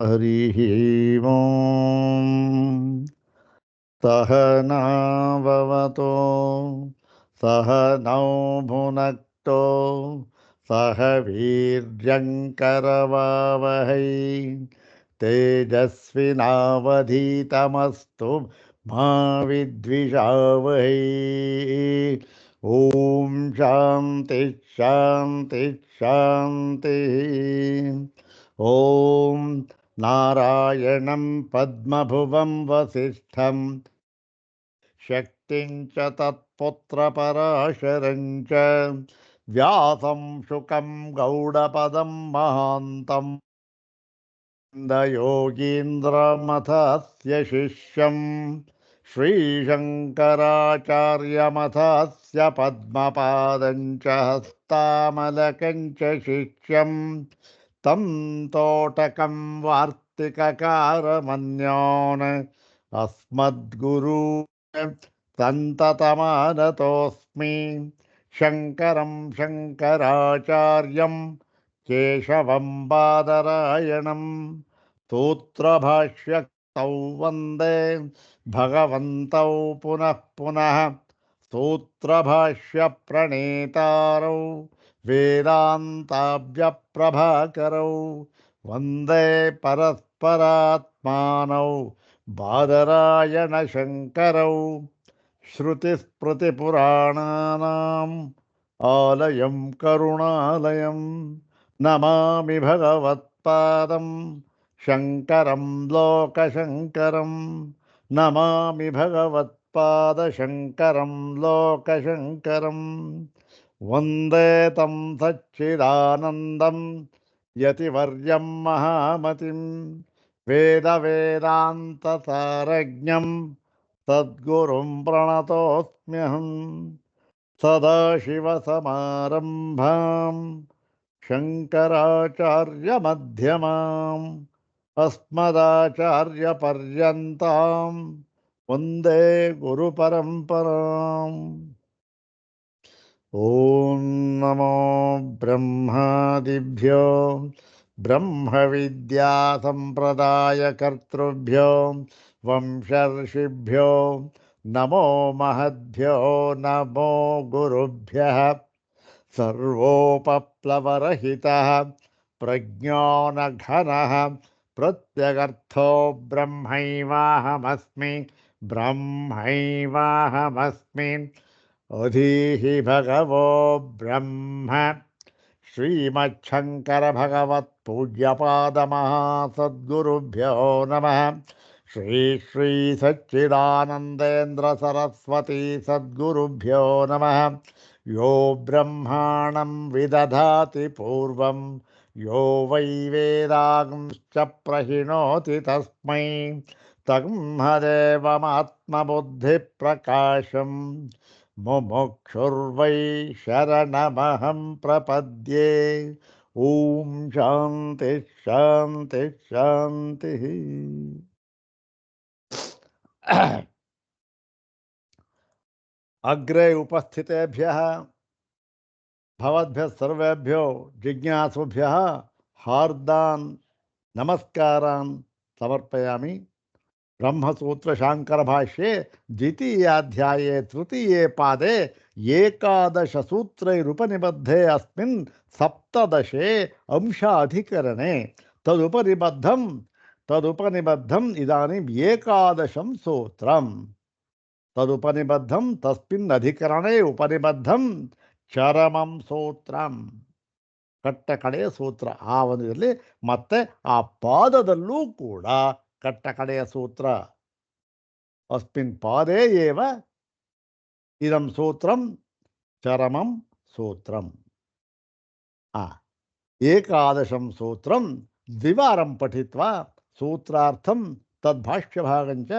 हरिः ओम् सहनाववतो सहनौ भुनक्तो सह वीर्यङ्करवावहै तेजस्विनावधीतमस्तु मा विद्विषावहै। ॐ शान्ति शान्ति शान्तिः। ॐ नारायणं पद्मभुवं वसिष्ठं शक्तिं च तत्पुत्रपराशरं च व्यासं शुकं गौडपदं महान्तं योगीन्द्रमथस्य शिष्यं श्रीशङ्कराचार्यमथस्य पद्मपादं च हस्तामलकं च शिष्यं तं तोटकं वार्तिककारमन्यान् अस्मद्गुरू सन्ततमानतोऽस्मि शङ्करं शङ्कराचार्यं केशवं बादरायणं सूत्रभाष्यकृतौ वन्दे भगवन्तौ पुनः पुनः सूत्रभाष्यप्रणेतारौ वेदान्ताभ्यप्रभाकरौ वन्दे परस्परात्मानौ बादरायणशङ्करौ श्रुतिस्मृतिपुराणानाम् आलयं करुणालयं नमामि भगवत्पादं शङ्करं लोकशङ्करं नमामि भगवत्पादशङ्करं लोकशङ्करं वन्दे तं सच्चिदानन्दं यतिवर्यं महामतिं वेदवेदान्तसारज्ञं सद्गुरुं प्रणतोऽस्म्यहम् सदाशिवसमारम्भां शङ्कराचार्यमध्यमाम् अस्मदाचार्यपर्यन्तां वन्दे गुरुपरम्पराम्। ॐ नमो ब्रह्मादिभ्यो ब्रह्मविद्यासम्प्रदायकर्तृभ्यो वंशर्षिभ्यो नमो महद्भ्यो नमो गुरुभ्यः सर्वोपप्लवरहितः प्रज्ञानघनः प्रत्यगर्थो ब्रह्मैवाहमस्मि ब्रह्मैवाहमस्मि अधीहि भगवो ब्रह्म श्रीमच्छङ्करभगवत्पूज्यपादमहासद्गुरुभ्यो नमः। श्री श्री सच्चिदानन्देन्द्र सरस्वती सद्गुरुभ्यो नमः। यो ब्रह्माणं विदधाति पूर्वं यो वै वेदांश्च प्रहिणोति तस्मै तन्मदेवमात्मबुद्धिप्रकाशम् मुमुक्षुर्वै शरणमहं प्रपद्ये। ॐ शान्ति शान्ति शान्तिः। अग्रे उपस्थितेभ्यः भवद्भ्यः सर्वेभ्यो जिज्ञासुभ्यः हार्दान् नमस्कारान् समर्पयामि। ब्रह्मसूत्र शांकर भाष्ये द्वितीयाध्याये तृतीये पादे एकादश सूत्रैरुपनिबद्धे अस्मिन् सप्तदशे अंशाधिकरणे तदुपनिबद्धम् इदानीम् एकादशं सूत्रम् तदुपनिबद्धं तस्मिन् अधिकरणे उपनिबद्धं चरमं सूत्रम् ಕಟ್ಟ ಕಡೆಯ ಸೂತ್ರ ಆ ಒಂದು ಇದರಲ್ಲಿ ಮತ್ತೆ ಆ ಪಾದದಲ್ಲೂ ಕೂಡ ಕಟ್ಟ ಕಡೆಯ ಸೂತ್ರ ಅಸ್ಮಿನ್ ಪಾದೇ ಏವ ಇದಂ ಸೂತ್ರಂ ಚರಮಂ ಸೂತ್ರಂ ಏಕಾದಶಂ ಸೂತ್ರಂ ದ್ವಿವಾರಂ ಪಠಿತ್ವಾ ಸೂತ್ರಾರ್ಥಂ ತದ್ಭಾಷ್ಯಭಾಗಂಚ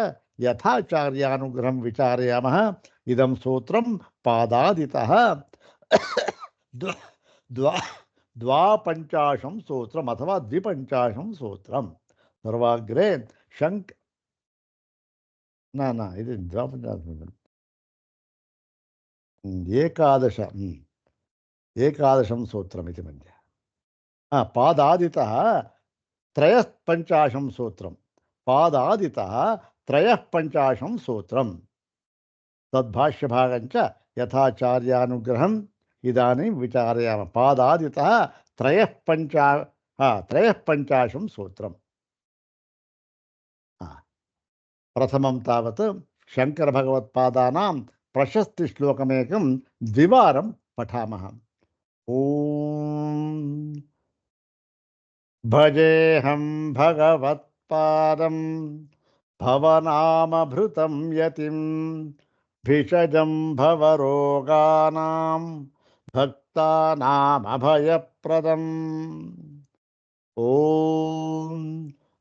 ಯಥಾಚಾರ್ಯಾನುಗ್ರಹಂ ವಿಚಾರಯಾಮಃ. ಇದಂ ಸೂತ್ರಂ ಪಾದಾದಿತಃ ದ್ವಾಪಂಚಾಶಂ ಸೂತ್ರಂ ಅಥವಾ ದ್ವಿಪಂಚಾಶಂ ಸೂತ್ರಂ ಸರ್ವಾಗ್ರೆ ಶಂಕ್ ಇದು ಏಕಾದಶ ಏಕಾದಶಂ ಸೂತ್ರಂ ಇತಿ ಮಧ್ಯೆ ಪಾದಾದಿತಃ ತ್ರಯಃ ಪಂಚಾಶಂ ಸೂತ್ರಂ ಪಾದಾದಿತಃ ತ್ರಯಃ ಪಂಚಾಶಂ ಸೂತ್ರಂ ತದ್ಭಾಷ್ಯಭಾಗಂಚ ಯಥಾಚಾರ್ಯಾನುಗ್ರಹಂ ಇದಾनीं ವಿಚಾರಯಾಮ ಪಾದಾದಿತಃ ತ್ರಯಃ ಪಂಚಾಶಂ ಸೂತ್ರಂ ಪ್ರಥಮಂ ತಾವತ್ ಶಂಕರಭಗವತ್ಪಾದಾನಾಂ ಪ್ರಶಸ್ತಿಶ್ಲೋಕಮೇಕಂ ದ್ವಿವಾರಂ ಪಠಾಮಃ. ಓಂ ಭಜೇಹಂ ಭಗವತ್ಪಾದಂ ಭವನಾಮಭೃತಂ ಯತಿಂ ಭಿಷಜಂ ಭವರೋಗಾನಾಂ ಭಕ್ತಾನಾಮಭಯಪ್ರದಂ. ಓಂ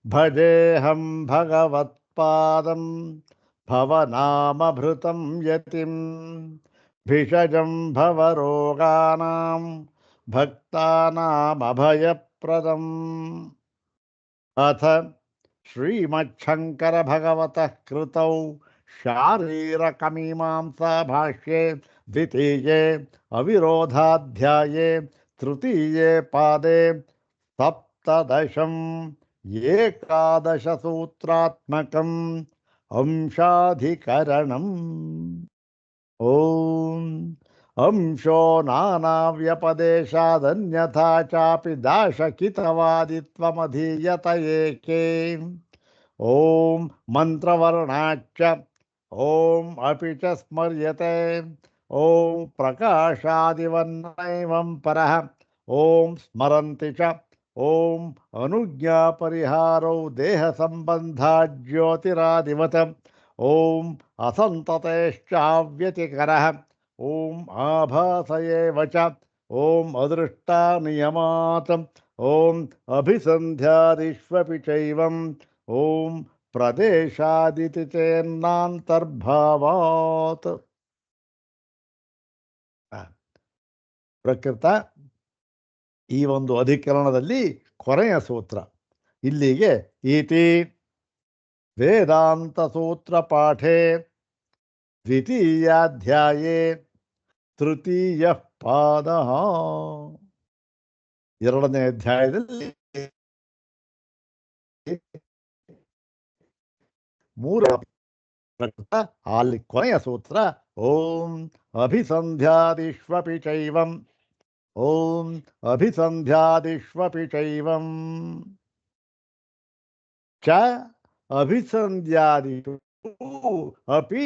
ಭಜೇಹಂ ಭಗವತ್ಪಾದಂ ಭವನಾಮಭೃತಂ ಯತಿಂ ಭಿಷಜಂ ಭವರೋಗಾನಾಂ ಭಕ್ತಾನಾಮಭಯಪ್ರದಂ. ಅಥ ಶ್ರೀಮಚ್ಛಂಕರ ಭಗವತಃ ಕೃತೌ ಶಾರೀರಕಮೀಮಾಂಸಾ ಭಾಷ್ಯೆ ದ್ವಿತೀಯೇ ಅವಿರೋಧಾಧ್ಯಾಯೇ ತೃತೀಯೇ ಪಾದೆ ಸಪ್ತದಶಂ ಏಕಾದಶ ಸೂತ್ರಾತ್ಮಕಂ ಅಂಶಾಧಿಕರಣಂ. ಓಂ ಅಂಶೋ ನಾನಾವ್ಯಪದೇಶಾದನ್ಯಥಾ ಚಾಪಿ ದಾಶಕಿತವಾದಿತ್ವಮಧೀಯತ ಏಕೆ. ಓಂ ಮಂತ್ರವರ್ಣಾಚ್ಚ ಓಂ ಅಪಿ ಚ ಸ್ಮರ್ಯತೆ. ಓಂ ಪ್ರಕಾಶಾದಿವನ್ನೈವಂ ಪರಃ ಓಂ ಸ್ಮರಂತಿ ಚ. ಓಂ ಅನುಜ್ಞಾಪರಿಹಾರೌ ದೇಹ ಸಂಬಂಧಾತ್ ಜ್ಯೋತಿರಾದಿವತ್. ಓಂ ಅಸಂತತೇಶ್ಚಾವ್ಯತಿಕರಃ. ಓಂ ಆಭಾಸಯೇವ ಚ. ಓಂ ಅದೃಷ್ಟಾ ನಿಯಮಾತ್. ಓಂ ಅಭಿಸಂಧ್ಯಾದಿಷ್ವಪಿ ಚೈವಂ. ಓಂ ಪ್ರದೇಶಾದಿತಿ ಚೇನ್ನಾಂತರ್ಭಾವಾತ್. ಪ್ರಕೃತ ಈ ಒಂದು ಅಧಿಕರಣದಲ್ಲಿ ಕೊನೆಯ ಸೂತ್ರ. ಇಲ್ಲಿಗೆ ಇತಿ ವೇದಾಂತ ಸೂತ್ರ ಪಾಠೆ ದ್ವಿತೀಯಾಧ್ಯಾಯೇ ತೃತೀಯ ಪಾದ. ಎರಡನೇ ಅಧ್ಯಾಯದಲ್ಲಿ ಮೂರ ಪ್ರಕೃತ ಅಲ್ಲಿ ಕೊನೆಯ ಸೂತ್ರ. ಓಂ ಅಭಿಸಂಧ್ಯಾದಿಷ್ವಪಿ ಚೈವಂ. ಓಂ ಅಭಿಸಂಧ್ಯಾದಿಷ್ವಪಿ ಚೈವಂ ಚ ಅಭಿಸಂಧ್ಯಾದಿಷು ಅಪಿ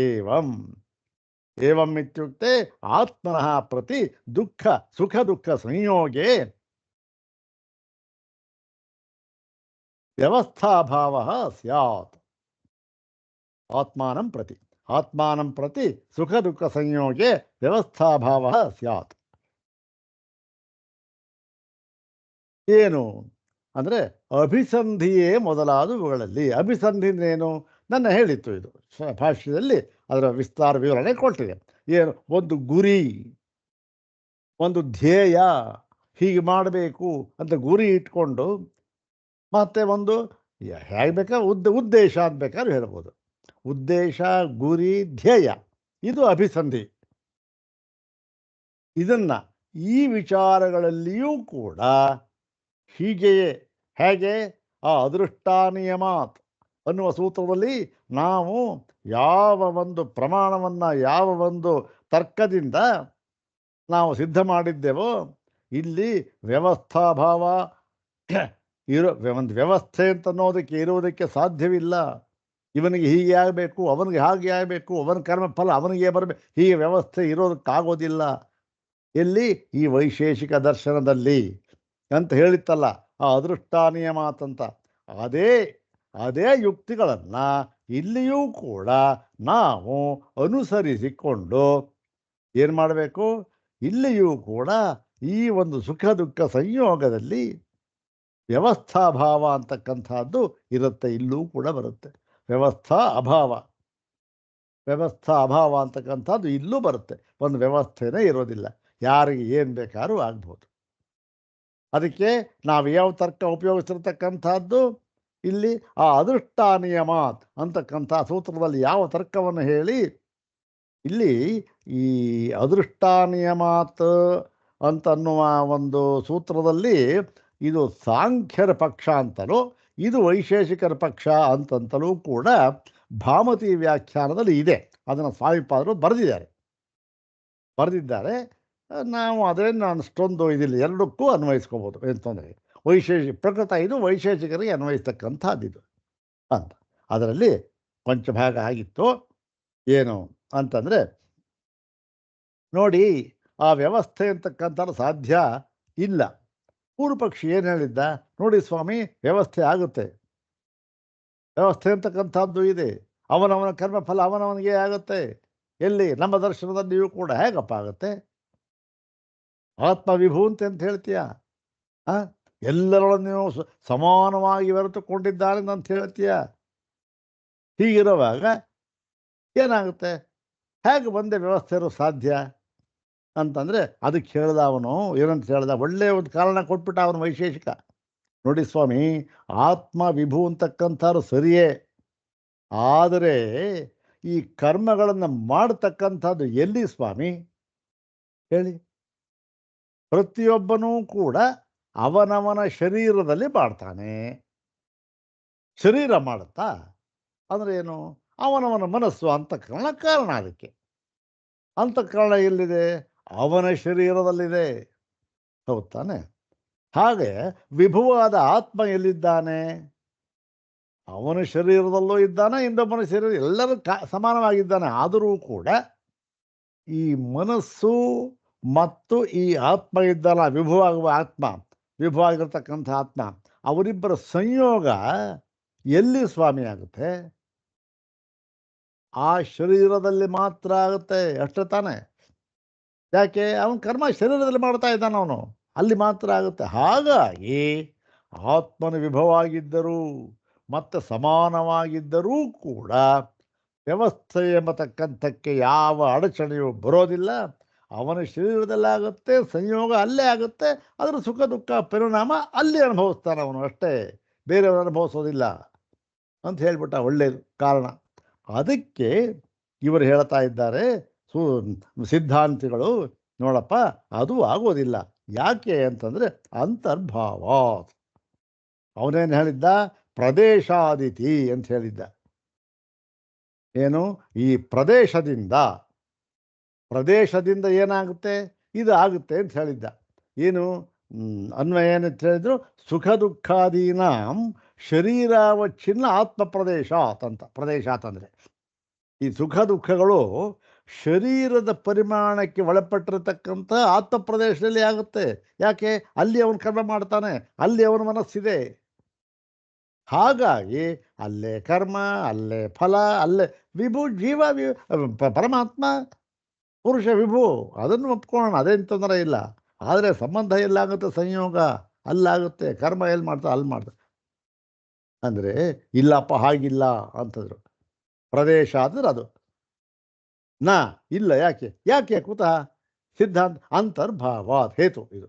ಏವಂ. ಏವಂ ಇತ್ಯುಕ್ತೆ ಆತ್ಮನಃ ಪ್ರತಿ ದುಃಖ ಸುಖ ದುಃಖ ಸಂಯೋಗೆ ವ್ಯವಸ್ಥಾಭಾವಃ ಸ್ಯಾತ್. ಆತ್ಮಾನಂ ಪ್ರತಿ ಸುಖ ದುಃಖ ಸಂಯೋಗೆ ವ್ಯವಸ್ಥಾಭಾವಃ ಸ್ಯಾತ್. ಏನು ಅಂದರೆ ಅಭಿಸಂಧಿಯೇ ಮೊದಲಾದವುಗಳಲ್ಲಿ. ಅಭಿಸಂಧಿನೇನು ನನ್ನ ಹೇಳಿತ್ತು, ಇದು ಭಾಷ್ಯದಲ್ಲಿ ಅದರ ವಿಸ್ತಾರ ವಿವರಣೆ ಕೊಟ್ಟಿದೆ. ಏನು, ಒಂದು ಗುರಿ, ಒಂದು ಧ್ಯೇಯ, ಹೀಗೆ ಮಾಡಬೇಕು ಅಂತ ಗುರಿ ಇಟ್ಕೊಂಡು, ಮತ್ತೆ ಒಂದು ಹೇಗೆ ಬೇಕಾದ್ರೆ ಉದ್ದೇಶ ಅಂತ ಬೇಕಾದ್ರೂ ಹೇಳ್ಬೋದು. ಉದ್ದೇಶ, ಗುರಿ, ಧ್ಯೇಯ, ಇದು ಅಭಿಸಂಧಿ. ಇದನ್ನ ಈ ವಿಚಾರಗಳಲ್ಲಿಯೂ ಕೂಡ ಹೀಗೆಯೇ, ಹೇಗೆ ಆ ಅದೃಷ್ಟಾನಿಯಮಾತ್ ಅನ್ನುವ ಸೂತ್ರದಲ್ಲಿ ನಾವು ಯಾವ ಒಂದು ಪ್ರಮಾಣವನ್ನು, ಯಾವ ಒಂದು ತರ್ಕದಿಂದ ನಾವು ಸಿದ್ಧ ಮಾಡಿದ್ದೇವೋ, ಇಲ್ಲಿ ವ್ಯವಸ್ಥಾಭಾವ ಒಂದು ವ್ಯವಸ್ಥೆ ಅಂತ ಅನ್ನೋದಕ್ಕೆ ಇರುವುದಕ್ಕೆ ಸಾಧ್ಯವಿಲ್ಲ. ಇವನಿಗೆ ಹೀಗೆ ಆಗಬೇಕು, ಅವನಿಗೆ ಹಾಗೆ ಆಗಬೇಕು, ಅವನ ಕರ್ಮಫಲ ಅವನಿಗೆ ಬರಬೇಕು, ಹೀಗೆ ವ್ಯವಸ್ಥೆ ಇರೋದಕ್ಕಾಗೋದಿಲ್ಲ. ಎಲ್ಲಿ? ಈ ವೈಶೇಷಿಕ ದರ್ಶನದಲ್ಲಿ ಅಂತ ಹೇಳಿತ್ತಲ್ಲ, ಆ ಅದೃಷ್ಟಾನಿಯ ಮಾತಂತ. ಅದೇ ಯುಕ್ತಿಗಳನ್ನು ಇಲ್ಲಿಯೂ ಕೂಡ ನಾವು ಅನುಸರಿಸಿಕೊಂಡು ಏನು ಮಾಡಬೇಕು? ಇಲ್ಲಿಯೂ ಕೂಡ ಈ ಒಂದು ಸುಖ ದುಃಖ ಸಂಯೋಗದಲ್ಲಿ ವ್ಯವಸ್ಥಾಭಾವ ಅಂತಕ್ಕಂಥದ್ದು ಇರುತ್ತೆ, ಇಲ್ಲೂ ಕೂಡ ಬರುತ್ತೆ. ವ್ಯವಸ್ಥಾ ಅಭಾವ ಅಂತಕ್ಕಂಥದ್ದು ಇಲ್ಲೂ ಬರುತ್ತೆ. ಒಂದು ವ್ಯವಸ್ಥೆನೇ ಇರೋದಿಲ್ಲ, ಯಾರಿಗೆ ಏನು ಬೇಕಾದ್ರೂ ಆಗ್ಬೋದು. ಅದಕ್ಕೆ ನಾವು ಯಾವ ತರ್ಕ ಉಪಯೋಗಿಸಿರ್ತಕ್ಕಂಥದ್ದು, ಇಲ್ಲಿ ಆ ಅದೃಷ್ಟಾನಿಯಮಾತ್ ಅಂತಕ್ಕಂಥ ಸೂತ್ರದಲ್ಲಿ ಯಾವ ತರ್ಕವನ್ನು ಹೇಳಿ, ಇಲ್ಲಿ ಈ ಅದೃಷ್ಟಾನಿಯಮಾತ್ ಅಂತನ್ನುವ ಒಂದು ಸೂತ್ರದಲ್ಲಿ ಇದು ಸಾಂಖ್ಯರ ಪಕ್ಷ ಅಂತಲೂ ಇದು ವೈಶೇಷಿಕರ ಪಕ್ಷ ಅಂತಂತಲೂ ಕೂಡ ಭಾಮತಿ ವ್ಯಾಖ್ಯಾನದಲ್ಲಿ ಇದೆ. ಅದನ್ನು ಸ್ವಾಮಿಪಾದರು ಬರೆದಿದ್ದಾರೆ. ನಾವು ಅದೇನು ಅಷ್ಟೊಂದು ಇದಿಲ್ಲ, ಎರಡಕ್ಕೂ ಅನ್ವಯಿಸ್ಕೋಬೋದು, ಏನು ತೊಂದರೆ. ಪ್ರಕೃತ ಇದು ವೈಶೇಷಿಕರಿಗೆ ಅನ್ವಯಿಸ್ತಕ್ಕಂಥದ್ದಿದು ಅಂತ. ಅದರಲ್ಲಿ ಪಂಚಭಾಗ ಆಗಿತ್ತು. ಏನು ಅಂತಂದರೆ ನೋಡಿ, ಆ ವ್ಯವಸ್ಥೆ ಅಂತಕ್ಕಂಥ ಸಾಧ್ಯ ಇಲ್ಲ. ಪೂರ್ವ ಪಕ್ಷಿ ಏನು ಹೇಳಿದ್ದ? ನೋಡಿ ಸ್ವಾಮಿ, ವ್ಯವಸ್ಥೆ ಆಗುತ್ತೆ, ವ್ಯವಸ್ಥೆ ಅಂತಕ್ಕಂಥದ್ದು ಇದೆ, ಅವನವನ ಕರ್ಮಫಲ ಅವನವನಿಗೆ ಆಗುತ್ತೆ. ಎಲ್ಲಿ? ನಮ್ಮ ದರ್ಶನದಲ್ಲಿಯೂ ಕೂಡ. ಹೇಗಪ್ಪ ಆಗುತ್ತೆ? ಆತ್ಮವಿಭೂಂತಿ ಅಂತ ಹೇಳ್ತೀಯ, ಎಲ್ಲರೊಡನೆ ಸಮಾನವಾಗಿ ಬೆರೆತುಕೊಂಡಿದ್ದಾನೆ ಅಂತ ಹೇಳ್ತೀಯ. ಹೀಗಿರುವಾಗ ಏನಾಗುತ್ತೆ? ಹೇಗೆ ಬಂದೆ ವ್ಯವಸ್ಥೆ ಇರೋ ಸಾಧ್ಯ ಅಂತಂದರೆ ಅದಕ್ಕೆ ಹೇಳ್ದ ಅವನು. ಏನಂತ ಹೇಳ್ದ? ಒಳ್ಳೆಯ ಒಂದು ಕಾರಣ ಕೊಟ್ಬಿಟ್ಟ ಅವನು ವೈಶೇಷಿಕ. ನೋಡಿ ಸ್ವಾಮಿ, ಆತ್ಮ ವಿಭು ಅಂತಕ್ಕಂಥವ್ರು ಸರಿಯೇ, ಆದರೆ ಈ ಕರ್ಮಗಳನ್ನು ಮಾಡತಕ್ಕಂಥದ್ದು ಎಲ್ಲಿ ಸ್ವಾಮಿ ಹೇಳಿ? ಪ್ರತಿಯೊಬ್ಬನೂ ಕೂಡ ಅವನವನ ಶರೀರದಲ್ಲಿ ಮಾಡ್ತಾನೆ. ಶರೀರ ಮಾಡುತ್ತಾ ಅಂದರೆ ಏನು? ಅವನವನ ಮನಸ್ಸು ಅಂತಃಕರಣ ಕಾರಣ. ಅದಕ್ಕೆ ಅಂತಃಕರಣ ಎಲ್ಲಿದೆ? ಅವನ ಶರೀರದಲ್ಲಿದೆ, ಹೌದು ತಾನೆ? ಹಾಗೆ ವಿಭುವಾದ ಆತ್ಮ ಎಲ್ಲಿದ್ದಾನೆ? ಅವನ ಶರೀರದಲ್ಲೂ ಇದ್ದಾನೆ, ಇನ್ನೊಬ್ಬನ ಶರೀರ, ಎಲ್ಲರೂ ಸಮಾನವಾಗಿದ್ದಾನೆ. ಆದರೂ ಕೂಡ ಈ ಮನಸ್ಸು ಮತ್ತು ಈ ಆತ್ಮ ಇದ್ದಾನ, ವಿಭುವಾಗುವ ಆತ್ಮ, ವಿಭುವಾಗಿರ್ತಕ್ಕಂಥ ಆತ್ಮ, ಅವರಿಬ್ಬರ ಸಂಯೋಗ ಎಲ್ಲಿ ಸ್ವಾಮಿ ಆಗುತ್ತೆ? ಆ ಶರೀರದಲ್ಲಿ ಮಾತ್ರ ಆಗುತ್ತೆ, ಅಷ್ಟೇ ತಾನೆ? ಯಾಕೆ? ಅವನ ಕರ್ಮ ಶರೀರದಲ್ಲಿ ಮಾಡ್ತಾ ಇದ್ದಾನ ಅವನು, ಅಲ್ಲಿ ಮಾತ್ರ ಆಗುತ್ತೆ. ಹಾಗಾಗಿ ಆತ್ಮನ ವಿಭವವಾಗಿದ್ದರೂ ಮತ್ತು ಸಮಾನವಾಗಿದ್ದರೂ ಕೂಡ ವ್ಯವಸ್ಥೆ ಎಂಬತಕ್ಕಂಥಕ್ಕೆ ಯಾವ ಅಡಚಣೆಯೂ ಬರೋದಿಲ್ಲ. ಅವನ ಶರೀರದಲ್ಲಾಗುತ್ತೆ, ಸಂಯೋಗ ಅಲ್ಲೇ ಆಗುತ್ತೆ. ಅದರ ಸುಖ ದುಃಖ ಪರಿಣಾಮ ಅಲ್ಲಿ ಅನುಭವಿಸ್ತಾನೆ ಅವನು, ಅಷ್ಟೇ, ಬೇರೆಯವರು ಅನುಭವಿಸೋದಿಲ್ಲ ಅಂತ ಹೇಳ್ಬಿಟ್ಟ. ಒಳ್ಳೆಯದು ಕಾರಣ. ಅದಕ್ಕೆ ಇವರು ಹೇಳ್ತಾ ಇದ್ದಾರೆ ಸಿದ್ಧಾಂತಿಗಳು, ನೋಡಪ್ಪ ಅದು ಆಗೋದಿಲ್ಲ. ಯಾಕೆ ಅಂತಂದರೆ ಅಂತರ್ಭಾವ. ಅವನೇನು ಹೇಳಿದ್ದ? ಪ್ರದೇಶಾದಿತಿ ಅಂತ ಹೇಳಿದ್ದ. ಏನು? ಈ ಪ್ರದೇಶದಿಂದ ಏನಾಗುತ್ತೆ? ಇದು ಆಗುತ್ತೆ ಅಂತ ಹೇಳಿದ್ದ. ಏನು ಅನ್ವಯ ಏನಂತ ಹೇಳಿದ್ರು? ಸುಖ ದುಃಖಾದೀನಾಂ ಶರೀರಾವಚ್ಛಿನ್ನ ಆತ್ಮ ಪ್ರದೇಶಾತ್ ಅಂತ. ಪ್ರದೇಶಾತ್ ಅಂದರೆ ಈ ಸುಖ ದುಃಖಗಳು ಶರೀರದ ಪರಿಮಾಣಕ್ಕೆ ಒಳಪಟ್ಟಿರತಕ್ಕಂಥ ಆತ್ಮ ಪ್ರದೇಶದಲ್ಲಿ ಆಗುತ್ತೆ. ಯಾಕೆ? ಅಲ್ಲಿ ಅವನು ಕರ್ಮ ಮಾಡ್ತಾನೆ, ಅಲ್ಲಿ ಅವನ ಮನಸ್ಸಿದೆ. ಹಾಗಾಗಿ ಅಲ್ಲೇ ಕರ್ಮ, ಅಲ್ಲೇ ಫಲ, ಅಲ್ಲೇ ವಿಭು ಜೀವ, ಪರಮಾತ್ಮ ಪುರುಷ ವಿಭು. ಅದನ್ನು ಒಪ್ಕೊಳ್ಳೋಣ, ಅದೇನು ತೊಂದರೆ ಇಲ್ಲ. ಆದರೆ ಸಂಬಂಧ ಎಲ್ಲಾಗುತ್ತೆ? ಸಂಯೋಗ ಅಲ್ಲಾಗುತ್ತೆ. ಕರ್ಮ ಎಲ್ಲಿ ಮಾಡ್ತಾರೆ? ಅಲ್ಲಿ ಮಾಡ್ತಾರೆ. ಅಂದರೆ ಇಲ್ಲಪ್ಪ ಹಾಗಿಲ್ಲ ಅಂತಂದರು. ಪ್ರದೇಶ ಆದರೆ ಅದು ಇಲ್ಲ. ಯಾಕೆ ಕುತಃ? ಸಿದ್ಧಾಂತ ಅಂತರ್ಭಾವಾತ್ ಹೇತು. ಇದು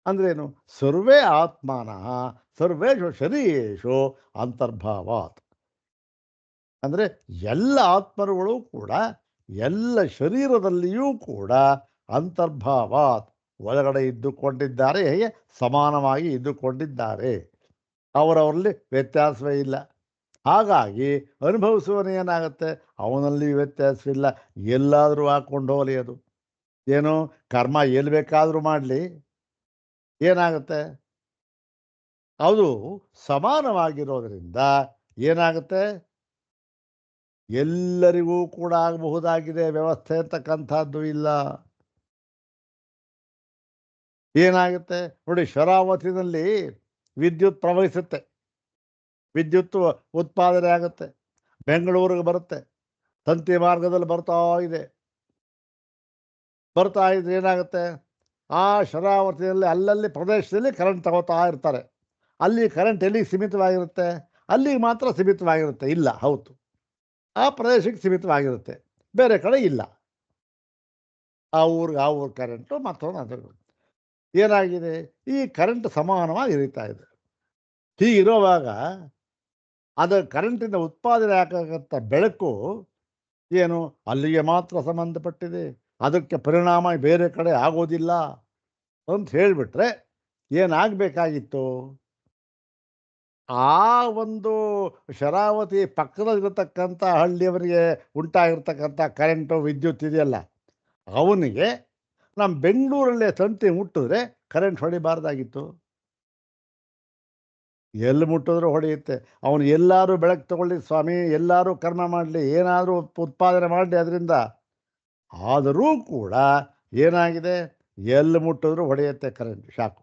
ಅಂದ್ರೇನು? ಸರ್ವೇ ಆತ್ಮಾನಃ ಸರ್ವೇಷು ಶರೀರೇಷು ಅಂತರ್ಭಾವಾತ್. ಅಂದರೆ ಎಲ್ಲ ಆತ್ಮರುಗಳು ಕೂಡ ಎಲ್ಲ ಶರೀರದಲ್ಲಿಯೂ ಕೂಡ ಅಂತರ್ಭಾವಾತ್ ಒಳಗಡೆ ಇದ್ದುಕೊಂಡಿದ್ದಾರೆ, ಹೇಗೆ ಸಮಾನವಾಗಿ ಇದ್ದುಕೊಂಡಿದ್ದಾರೆ. ಅವರವರಲ್ಲಿ ವ್ಯತ್ಯಾಸವೇ ಇಲ್ಲ. ಹಾಗಾಗಿ ಅನುಭವಿಸುವನೇನಾಗುತ್ತೆ? ಅವನಲ್ಲಿ ವ್ಯತ್ಯಾಸವಿಲ್ಲ. ಎಲ್ಲಾದರೂ ಹಾಕ್ಕೊಂಡು ಹೋಗಲಿ, ಅದು ಏನು ಕರ್ಮ ಎಲ್ಲಿ ಬೇಕಾದರೂ ಮಾಡಲಿ, ಏನಾಗುತ್ತೆ? ಅದು ಸಮಾನವಾಗಿರೋದ್ರಿಂದ ಏನಾಗುತ್ತೆ? ಎಲ್ಲರಿಗೂ ಕೂಡ ಆಗಬಹುದಾಗಿದೆ. ವ್ಯವಸ್ಥೆ ಅಂತಕ್ಕಂಥದ್ದು ಇಲ್ಲ. ಏನಾಗುತ್ತೆ ನೋಡಿ, ಶರಾವತಿನಲ್ಲಿ ವಿದ್ಯುತ್ ಪ್ರವಹಿಸುತ್ತೆ, ವಿದ್ಯುತ್ ಉತ್ಪಾದನೆ ಆಗುತ್ತೆ, ಬೆಂಗಳೂರಿಗೆ ಬರುತ್ತೆ, ತಂತಿ ಮಾರ್ಗದಲ್ಲಿ ಬರ್ತಾ ಇದ್ರೆ ಏನಾಗುತ್ತೆ? ಆ ಶರಾವತಿಯಲ್ಲಿ ಅಲ್ಲಲ್ಲಿ ಪ್ರದೇಶದಲ್ಲಿ ಕರೆಂಟ್ ತಗೋತಾ ಇರ್ತಾರೆ. ಅಲ್ಲಿ ಕರೆಂಟ್ ಎಲ್ಲಿಗೆ ಸೀಮಿತವಾಗಿರುತ್ತೆ? ಅಲ್ಲಿಗೆ ಮಾತ್ರ ಸೀಮಿತವಾಗಿರುತ್ತೆ. ಇಲ್ಲ, ಹೌದು, ಆ ಪ್ರದೇಶಕ್ಕೆ ಸೀಮಿತವಾಗಿರುತ್ತೆ, ಬೇರೆ ಕಡೆ ಇಲ್ಲ. ಆ ಊರು ಕರೆಂಟು ಮತ್ತೊಂದು ಅದು ಏನಾಗಿದೆ? ಈ ಕರೆಂಟ್ ಸಮಾನವಾಗಿ ಇರಿತಾ ಇದೆ. ಹೀಗಿರುವಾಗ ಅದು ಕರೆಂಟಿಂದ ಉತ್ಪಾದನೆ ಆಗತಕ್ಕಂಥ ಬೆಳಕು ಏನು ಅಲ್ಲಿಗೆ ಮಾತ್ರ ಸಂಬಂಧಪಟ್ಟಿದೆ, ಅದಕ್ಕೆ ಪರಿಣಾಮ ಬೇರೆ ಕಡೆ ಆಗೋದಿಲ್ಲ ಅಂತ ಹೇಳಿಬಿಟ್ರೆ ಏನಾಗಬೇಕಾಗಿತ್ತು? ಆ ಒಂದು ಶರಾವತಿ ಪಕ್ಕದಲ್ಲಿರತಕ್ಕಂಥ ಹಳ್ಳಿಯವರಿಗೆ ಉಂಟಾಗಿರ್ತಕ್ಕಂಥ ಕರೆಂಟು, ವಿದ್ಯುತ್ ಇದೆಯಲ್ಲ, ಅವನಿಗೆ ನಮ್ಮ ಬೆಂಗಳೂರಲ್ಲೇ ತಂತಿ ಮುಟ್ಟಿದ್ರೆ ಕರೆಂಟ್ ಹೊಡಿಬಾರ್ದಾಗಿತ್ತು. ಎಲ್ಲಿ ಮುಟ್ಟಿದ್ರು ಹೊಡೆಯುತ್ತೆ. ಅವನು ಎಲ್ಲರೂ ಬೆಳಕು ತಗೊಳ್ಳಿ ಸ್ವಾಮಿ, ಎಲ್ಲರೂ ಕರ್ಮ ಮಾಡಲಿ, ಏನಾದರೂ ಉತ್ಪಾದನೆ ಮಾಡಲಿ ಅದರಿಂದ. ಆದರೂ ಕೂಡ ಏನಾಗಿದೆ, ಎಲ್ಲಿ ಮುಟ್ಟಿದ್ರು ಹೊಡೆಯುತ್ತೆ ಕರೆಂಟ್ ಶಾಕು.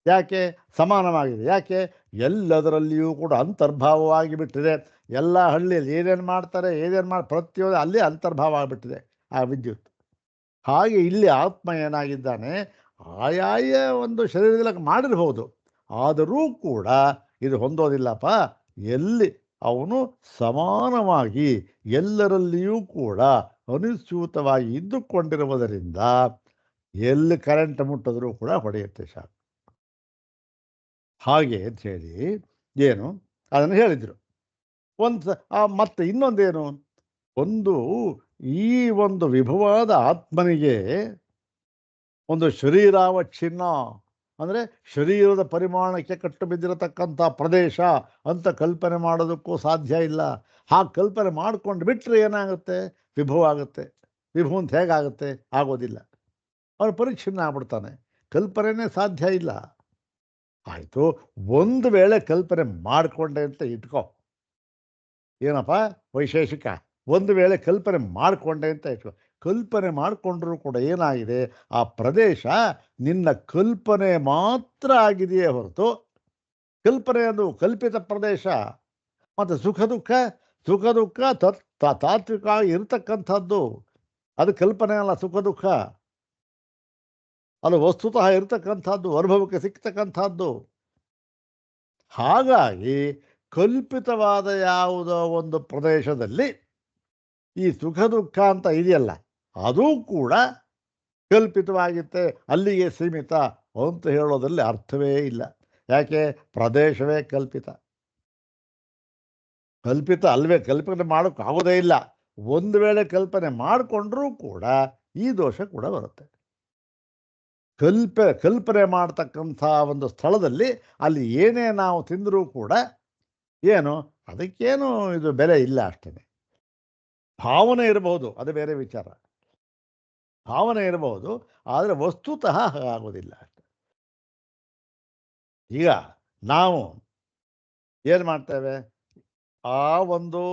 ಯಾಕೆ? ಸಮಾನವಾಗಿದೆ. ಯಾಕೆ? ಎಲ್ಲದರಲ್ಲಿಯೂ ಕೂಡ ಅಂತರ್ಭಾವವಾಗಿ ಬಿಟ್ಟಿದೆ. ಎಲ್ಲ ಹಳ್ಳಿಯಲ್ಲಿ ಏನೇನು ಮಾಡ್ತಾರೆ, ಪ್ರತಿಯೊಂದು ಅಲ್ಲಿ ಅಂತರ್ಭಾವ ಆಗಿಬಿಟ್ಟಿದೆ ಆ ವಿದ್ಯುತ್. ಹಾಗೆ ಇಲ್ಲಿ ಆತ್ಮ ಏನಾಗಿದ್ದಾನೆ, ಆಯಾಯ ಒಂದು ಶರೀರದಲ್ಲಿ ಮಾಡಿರ್ಬೋದು, ಆದರೂ ಕೂಡ ಇದು ಹೊಂದೋದಿಲ್ಲಪ್ಪ. ಎಲ್ಲಿ ಅವನು ಸಮಾನವಾಗಿ ಎಲ್ಲರಲ್ಲಿಯೂ ಕೂಡ ಅನುಸ್ಯೂತವಾಗಿ ಇದ್ದುಕೊಂಡಿರುವುದರಿಂದ ಎಲ್ಲಿ ಕರೆಂಟ್ ಮುಟ್ಟಿದ್ರೂ ಕೂಡ ಹೊಡೆಯುತ್ತೆ ಶಾಕ್. ಹಾಗೆ ಅಂಥೇಳಿ ಏನು ಅದನ್ನು ಹೇಳಿದರು. ಮತ್ತೆ ಇನ್ನೊಂದೇನು, ಒಂದು ಈ ಒಂದು ವಿಭುವಾದ ಆತ್ಮನಿಗೆ ಒಂದು ಶರೀರಾವಚ್ಛಿನ್ನ, ಅಂದರೆ ಶರೀರದ ಪರಿಮಾಣಕ್ಕೆ ಕಟ್ಟು ಬಿದ್ದಿರತಕ್ಕಂಥ ಪ್ರದೇಶ ಅಂತ ಕಲ್ಪನೆ ಮಾಡೋದಕ್ಕೂ ಸಾಧ್ಯ ಇಲ್ಲ. ಹಾಗೆ ಕಲ್ಪನೆ ಮಾಡ್ಕೊಂಡು ಬಿಟ್ಟರೆ ಏನಾಗುತ್ತೆ, ವಿಭವ ಆಗುತ್ತೆ. ವಿಭು ಅಂತ ಹೇಗಾಗುತ್ತೆ? ಆಗೋದಿಲ್ಲ. ಅವನು ಪರಿಚ್ಛಿನ್ನ ಆಗ್ಬಿಡ್ತಾನೆ. ಕಲ್ಪನೆನೇ ಸಾಧ್ಯ ಇಲ್ಲ. ಆಯಿತು, ಒಂದು ವೇಳೆ ಕಲ್ಪನೆ ಮಾಡಿಕೊಂಡೆ ಅಂತ ಇಟ್ಕೋ. ಏನಪ್ಪ ವೈಶೇಷಿಕ, ಒಂದು ವೇಳೆ ಕಲ್ಪನೆ ಮಾಡಿಕೊಂಡೆ ಅಂತ ಇಟ್ಕೋ. ಕಲ್ಪನೆ ಮಾಡಿಕೊಂಡ್ರೂ ಕೂಡ ಏನಾಗಿದೆ, ಆ ಪ್ರದೇಶ ನಿನ್ನ ಕಲ್ಪನೆ ಮಾತ್ರ ಆಗಿದೆಯೇ ಹೊರತು, ಕಲ್ಪನೆ ಅದು ಕಲ್ಪಿತ ಪ್ರದೇಶ. ಮತ್ತು ಸುಖ ದುಃಖ ತಾತ್ವಿಕ ಇರತಕ್ಕಂಥದ್ದು, ಅದು ಕಲ್ಪನೆ ಅಲ್ಲ. ಸುಖ ದುಃಖ ಅದು ವಸ್ತುತಃ ಇರತಕ್ಕಂಥದ್ದು, ಅನುಭವಕ್ಕೆ ಸಿಗ್ತಕ್ಕಂಥದ್ದು. ಹಾಗಾಗಿ ಕಲ್ಪಿತವಾದ ಯಾವುದೋ ಒಂದು ಪ್ರದೇಶದಲ್ಲಿ ಈ ಸುಖ ದುಃಖ ಅಂತ ಇದೆಯಲ್ಲ, ಅದೂ ಕೂಡ ಕಲ್ಪಿತವಾಗಿತ್ತೆ, ಅಲ್ಲಿಗೆ ಸೀಮಿತ ಅಂತ ಹೇಳೋದ್ರಲ್ಲಿ ಅರ್ಥವೇ ಇಲ್ಲ. ಯಾಕೆ? ಪ್ರದೇಶವೇ ಕಲ್ಪಿತ ಅಲ್ವೇ, ಕಲ್ಪನೆ ಮಾಡೋಕ್ಕಾಗೋದೇ ಇಲ್ಲ. ಒಂದು ವೇಳೆ ಕಲ್ಪನೆ ಮಾಡಿಕೊಂಡ್ರೂ ಕೂಡ ಈ ದೋಷ ಕೂಡ ಬರುತ್ತೆ. ಕಲ್ಪನೆ ಮಾಡ್ತಕ್ಕಂಥ ಒಂದು ಸ್ಥಳದಲ್ಲಿ ಅಲ್ಲಿ ಏನೇ ನಾವು ತಿಂದರೂ ಕೂಡ ಏನು ಅದಕ್ಕೇನು ಇದು ಬೆಲೆ ಇಲ್ಲ ಅಷ್ಟೇ. ಭಾವನೆ ಇರಬಹುದು, ಅದು ಬೇರೆ ವಿಚಾರ. ಭಾವನೆ ಇರಬಹುದು, ಆದರೆ ವಸ್ತುತಃ ಆಗೋದಿಲ್ಲ ಅಷ್ಟೆ. ಈಗ ನಾವು ಏನು ಮಾಡ್ತೇವೆ, ಆ ಒಂದು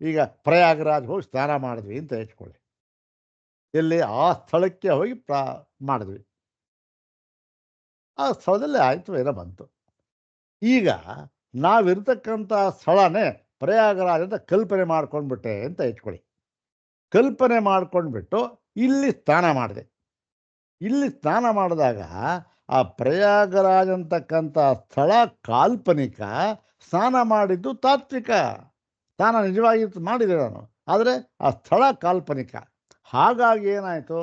ಈಗ ಪ್ರಯಾಗರಾಜ್ ಹೋಗಿ ಸ್ನಾನ ಮಾಡಿದ್ವಿ ಅಂತ ಇಟ್ಕೊಳ್ಳಿ. ಎಲ್ಲಿ? ಆ ಸ್ಥಳಕ್ಕೆ ಹೋಗಿ ಮಾಡಿದ್ವಿ. ಆ ಸ್ಥಳದಲ್ಲಿ ಆಯಿತು, ಏನೋ ಬಂತು. ಈಗ ನಾವಿರ್ತಕ್ಕಂಥ ಸ್ಥಳನೇ ಪ್ರಯಾಗರಾಜ್ ಅಂತ ಕಲ್ಪನೆ ಮಾಡ್ಕೊಂಡ್ಬಿಟ್ಟೆ ಅಂತ ಇಟ್ಕೊಳ್ಳಿ. ಕಲ್ಪನೆ ಮಾಡ್ಕೊಂಡ್ಬಿಟ್ಟು ಇಲ್ಲಿ ಸ್ನಾನ ಮಾಡಿದೆ. ಇಲ್ಲಿ ಸ್ನಾನ ಮಾಡಿದಾಗ ಆ ಪ್ರಯಾಗರಾಜ್ ಅಂತಕ್ಕಂಥ ಸ್ಥಳ ಕಾಲ್ಪನಿಕ, ಸ್ನಾನ ಮಾಡಿದ್ದು ತಾತ್ವಿಕ. ಸ್ನಾನ ನಿಜವಾಗಿ ಮಾಡಿದೆ ನಾನು, ಆದರೆ ಆ ಸ್ಥಳ ಕಾಲ್ಪನಿಕ. ಹಾಗಾಗಿ ಏನಾಯಿತು,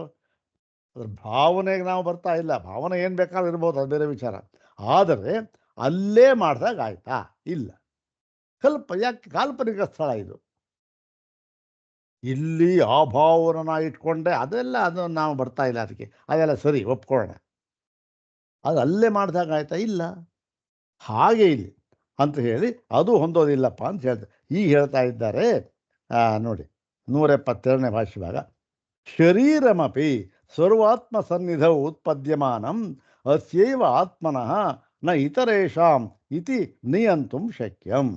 ಅದ್ರ ಭಾವನೆಗೆ ನಾವು ಬರ್ತಾ ಇಲ್ಲ. ಭಾವನೆ ಏನು ಬೇಕಾದ್ರೂ ಇರ್ಬೋದು, ಅದು ಬೇರೆ ವಿಚಾರ. ಆದರೆ ಅಲ್ಲೇ ಮಾಡಿದಾಗ ಆಯ್ತಾ? ಇಲ್ಲ. ಯಾಕೆ ಕಾಲ್ಪನಿಕ ಸ್ಥಳ ಇದು. ಇಲ್ಲಿ ಆ ಭಾವನ ಇಟ್ಕೊಂಡೆ ಅದೆಲ್ಲ, ಅದು ನಾವು ಬರ್ತಾ ಇಲ್ಲ ಅದಕ್ಕೆ. ಅದೆಲ್ಲ ಸರಿ, ಒಪ್ಕೊಳ್ಳೋಣ. ಅದು ಅಲ್ಲೇ ಮಾಡಿದಾಗ ಆಯ್ತಾ? ಇಲ್ಲ. ಹಾಗೆ ಇಲ್ಲಿ ಅಂತ ಹೇಳಿ ಅದು ಹೊಂದೋದಿಲ್ಲಪ್ಪ ಅಂತ ಹೇಳ್ತಾರೆ. ಈಗ ಹೇಳ್ತಾ ಇದ್ದಾರೆ ನೋಡಿ, 172ನೇ ಭಾಷ್ಯಭಾಗ. ಶರೀರಮಪಿ ಸರ್ವಾತ್ಮ ಸನ್ನಿಧೌ ಉತ್ಪದ್ಯಮಾನಂ ಅಸ್ಯೈವ ಆತ್ಮನಃ ನ ಇತರೇಷಾಂ ಇತಿ ನಿಯಂತುಂ ಶಕ್ಯಂ.